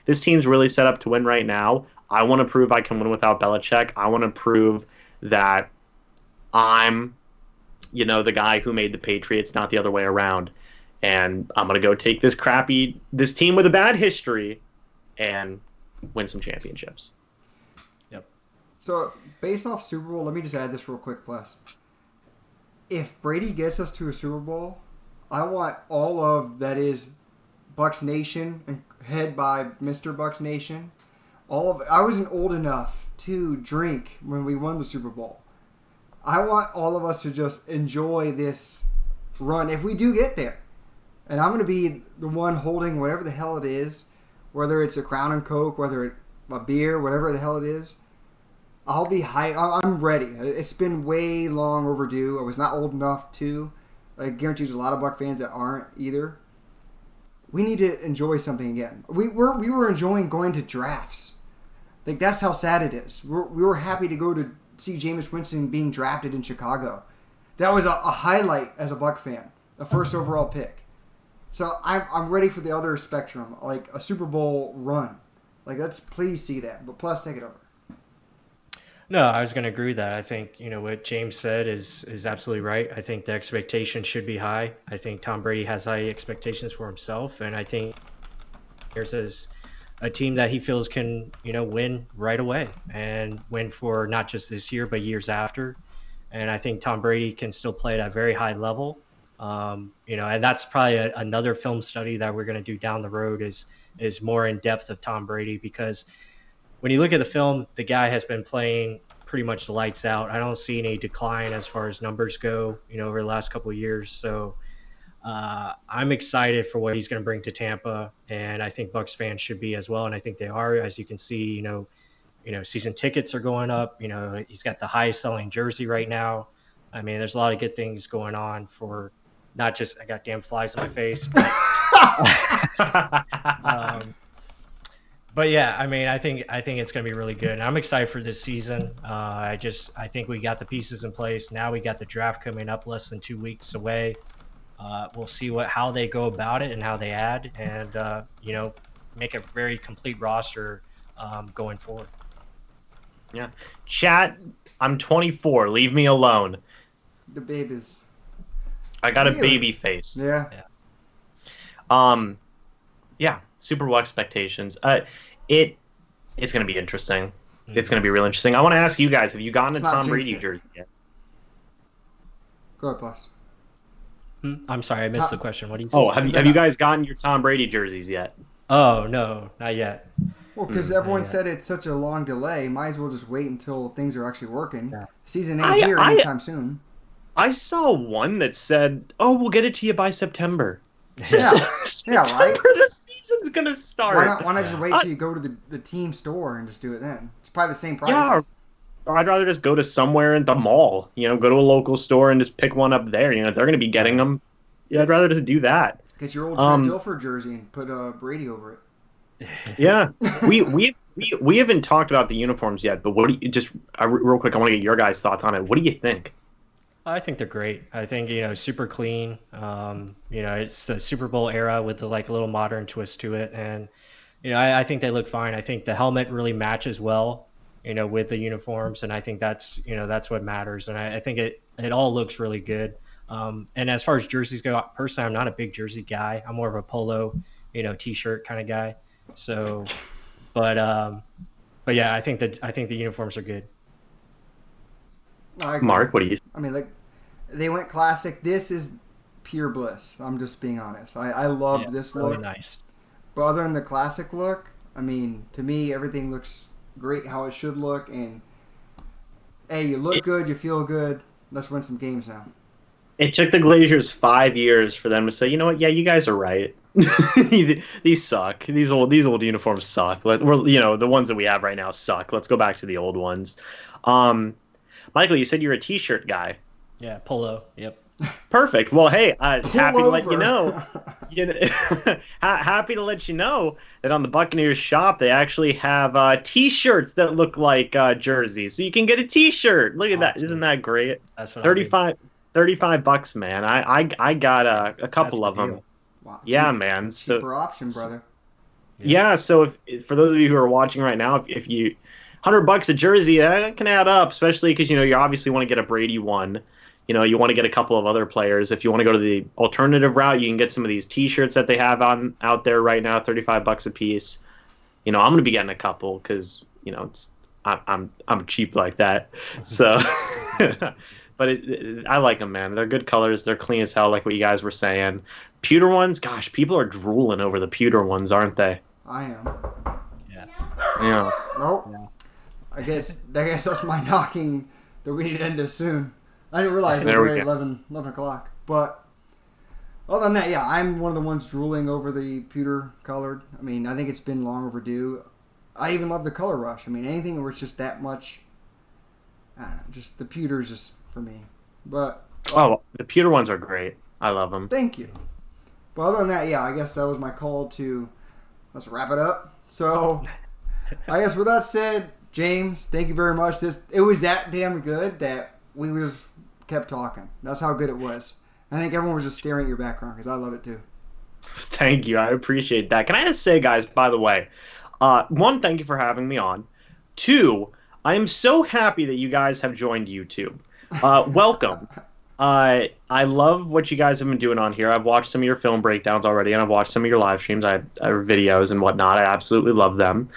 [SPEAKER 2] this team's really set up to win right now. I want to prove I can win without Belichick. I want to prove that I'm, the guy who made the Patriots, not the other way around. And I'm going to go take this team with a bad history and win some championships.
[SPEAKER 1] Yep.
[SPEAKER 3] So, based off Super Bowl, let me just add this real quick, plus. If Brady gets us to a Super Bowl, I want all of that is Bucs Nation and head by Mr. Bucs Nation. I wasn't old enough to drink when we won the Super Bowl. I want all of us to just enjoy this run if we do get there. And I'm going to be the one holding whatever the hell it is, whether it's a Crown and Coke, whether it's a beer, whatever the hell it is. I'll be high. I'm ready. It's been way long overdue. I was not old enough to. I guarantee there's a lot of Buck fans that aren't either. We need to enjoy something again. We were enjoying going to drafts. Like, that's how sad it is. We were happy to go to see Jameis Winston being drafted in Chicago. That was a highlight as a Buck fan, a first overall pick. So I'm ready for the other spectrum, like a Super Bowl run. Like, let's please see that. But plus, take it over.
[SPEAKER 1] No, I was going to agree with that. I think, what James said is absolutely right. I think the expectation should be high. I think Tom Brady has high expectations for himself, and I think here's a team that he feels can, win right away and win for not just this year, but years after. And I think Tom Brady can still play at a very high level. And that's probably another film study that we're going to do down the road is more in depth of Tom Brady, because when you look at the film, the guy has been playing pretty much the lights out. I don't see any decline as far as numbers go, over the last couple of years. So I'm excited for what he's going to bring to Tampa, and I think Bucs fans should be as well. And I think they are. As you can see, season tickets are going up. He's got the highest selling jersey right now. I mean, there's a lot of good things going on for not just I got damn flies in my face. But yeah, I mean, I think it's going to be really good. And I'm excited for this season. I think we got the pieces in place. Now we got the draft coming up less than 2 weeks away. We'll see how they go about it and how they add, and make a very complete roster going forward.
[SPEAKER 2] Yeah, chat. I'm 24. Leave me alone.
[SPEAKER 3] The babe is.
[SPEAKER 2] I got a baby face.
[SPEAKER 3] Yeah.
[SPEAKER 2] Yeah. Super Bowl expectations. It's going to be interesting. Mm-hmm. It's going to be real interesting. I want to ask you guys: have you gotten a Tom Brady jersey yet?
[SPEAKER 3] Go ahead, boss.
[SPEAKER 1] I'm sorry, I missed the question. What do you say?
[SPEAKER 2] Have you guys gotten your Tom Brady jerseys yet?
[SPEAKER 1] Oh no, not yet.
[SPEAKER 3] Well, because everyone said it's such a long delay, might as well just wait until things are actually working. Yeah. Season ain't here anytime soon.
[SPEAKER 2] I saw one that said, "Oh, we'll get it to you by September."
[SPEAKER 3] Yeah, right.
[SPEAKER 2] The season's gonna start.
[SPEAKER 3] Why not just wait till you go to the team store and just do it then? It's probably the same price.
[SPEAKER 2] Yeah, or I'd rather just go to somewhere in the mall. Go to a local store and just pick one up there. They're gonna be getting them. Yeah, I'd rather just do that.
[SPEAKER 3] Get your old Trent Dilfer jersey and put Brady over it.
[SPEAKER 2] Yeah, we haven't talked about the uniforms yet, but what do you real quick? I want to get your guys' thoughts on it. What do you think?
[SPEAKER 1] I think they're great. I think super clean. It's the Super Bowl era with the little modern twist to it, and I think they look fine. I think the helmet really matches well, with the uniforms, and I think that's what matters. And I think it all looks really good. And as far as jerseys go, personally, I'm not a big jersey guy. I'm more of a polo, t-shirt kind of guy. So, but yeah, I think the uniforms are good.
[SPEAKER 2] Mark, what do you?
[SPEAKER 3] I mean, they went classic. This is pure bliss. I'm just being honest. I love this look.
[SPEAKER 1] Really nice.
[SPEAKER 3] But other than the classic look, I mean, to me, everything looks great how it should look. And hey, you look good, you feel good. Let's win some games now.
[SPEAKER 2] It took the Glaziers 5 years for them to say, you know what? Yeah, you guys are right. These suck. These old uniforms suck. The ones that we have right now suck. Let's go back to the old ones. Michael, you said you're a t-shirt guy.
[SPEAKER 1] Yeah, polo. Yep.
[SPEAKER 2] Perfect. Well, hey, happy to let you know. Happy to let you know that on the Buccaneers shop they actually have t-shirts that look like jerseys, so you can get a t-shirt. Look at that! Isn't that great?
[SPEAKER 1] That's what
[SPEAKER 2] $35, man. I got a couple of them.
[SPEAKER 3] Wow.
[SPEAKER 2] Yeah, man. So
[SPEAKER 3] cheaper option, brother.
[SPEAKER 2] Yeah. So if for those of you who are watching right now, if you $100 a jersey, that can add up, especially because you obviously want to get a Brady one. You want to get a couple of other players. If you want to go to the alternative route, you can get some of these T-shirts that they have out there right now, $35 a piece. I'm going to be getting a couple because I'm cheap like that. So, but I like them, man. They're good colors. They're clean as hell, like what you guys were saying. Pewter ones, gosh, people are drooling over the pewter ones, aren't they?
[SPEAKER 3] I am.
[SPEAKER 1] Yeah.
[SPEAKER 2] Yeah.
[SPEAKER 3] Nope.
[SPEAKER 1] Yeah.
[SPEAKER 3] I guess that's my knocking that we need to end this soon. I didn't realize it was already 11 o'clock. But other than that, yeah, I'm one of the ones drooling over the pewter colored. I mean, I think it's been long overdue. I even love the color rush. I mean, anything where it's just that much, I don't know, just the pewter is just for me. But
[SPEAKER 2] the pewter ones are great. I love them.
[SPEAKER 3] Thank you. But other than that, yeah, I guess that was my call to let's wrap it up. So I guess with that said, James, thank you very much. It was that damn good that we just kept talking. That's how good it was. I think everyone was just staring at your background because I love it too.
[SPEAKER 2] Thank you. I appreciate that. Can I just say, guys, by the way, one, thank you for having me on. Two, I am so happy that you guys have joined YouTube. Welcome. I love what you guys have been doing on here. I've watched some of your film breakdowns already, and I've watched some of your live streams, videos and whatnot. I absolutely love them.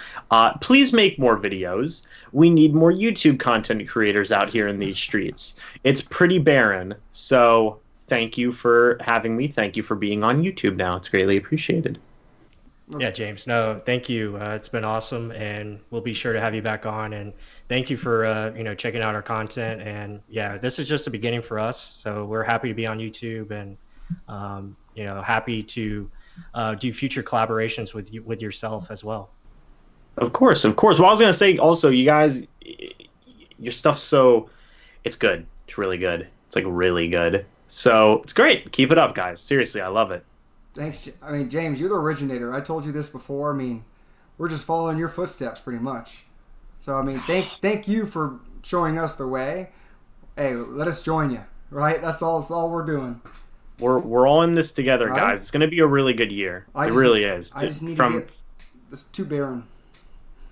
[SPEAKER 2] Please make more videos. We need more YouTube content creators out here in these streets. It's pretty barren. So thank you for having me. Thank you for being on YouTube now. It's greatly appreciated.
[SPEAKER 1] Yeah, James. No, thank you. It's been awesome, and we'll be sure to have you back on. And thank you for checking out our content. And yeah, this is just the beginning for us. So we're happy to be on YouTube, and happy to do future collaborations with yourself as well.
[SPEAKER 2] Of course. Well, I was gonna say also, you guys, your stuff's it's good. It's really good. It's like really good. So it's great. Keep it up, guys. Seriously, I love it.
[SPEAKER 3] Thanks. I mean, James, you're the originator. I told you this before. I mean, we're just following your footsteps pretty much. So, I mean, thank you for showing us the way. Hey, let us join you, right? That's all we're doing.
[SPEAKER 2] We're all in this together, right? Guys. It's going to be a really good year. It really is.
[SPEAKER 3] I just need to get this too barren.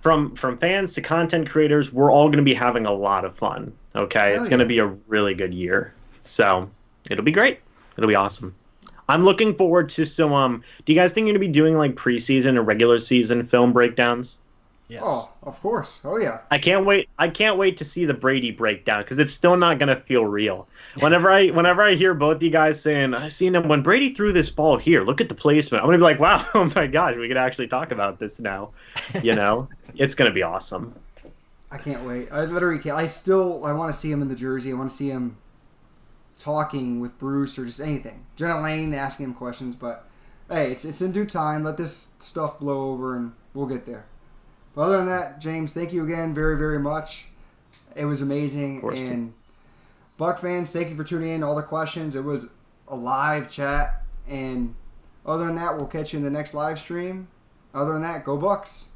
[SPEAKER 2] From fans to content creators, we're all going to be having a lot of fun, okay? It's going to be a really good year. So, it'll be great. It'll be awesome. I'm looking forward to some. Do you guys think you're gonna be doing like preseason or regular season film breakdowns?
[SPEAKER 1] Yes.
[SPEAKER 3] Oh, of course. Oh yeah.
[SPEAKER 2] I can't wait to see the Brady breakdown because it's still not gonna feel real. Whenever I hear both you guys saying, "I seen him when Brady threw this ball here. Look at the placement." I'm gonna be like, "Wow, oh my gosh, we could actually talk about this now." It's gonna be awesome.
[SPEAKER 3] I can't wait. I literally can't. I want to see him in the jersey. I want to see him talking with Bruce or just anything. Jenna Lane asking him questions, but hey, it's in due time. Let this stuff blow over and we'll get there. But other than that, James, thank you again very, very much. It was amazing. And Buck fans, thank you for tuning in. All the questions. It was a live chat. And other than that, we'll catch you in the next live stream. Other than that, go Bucks.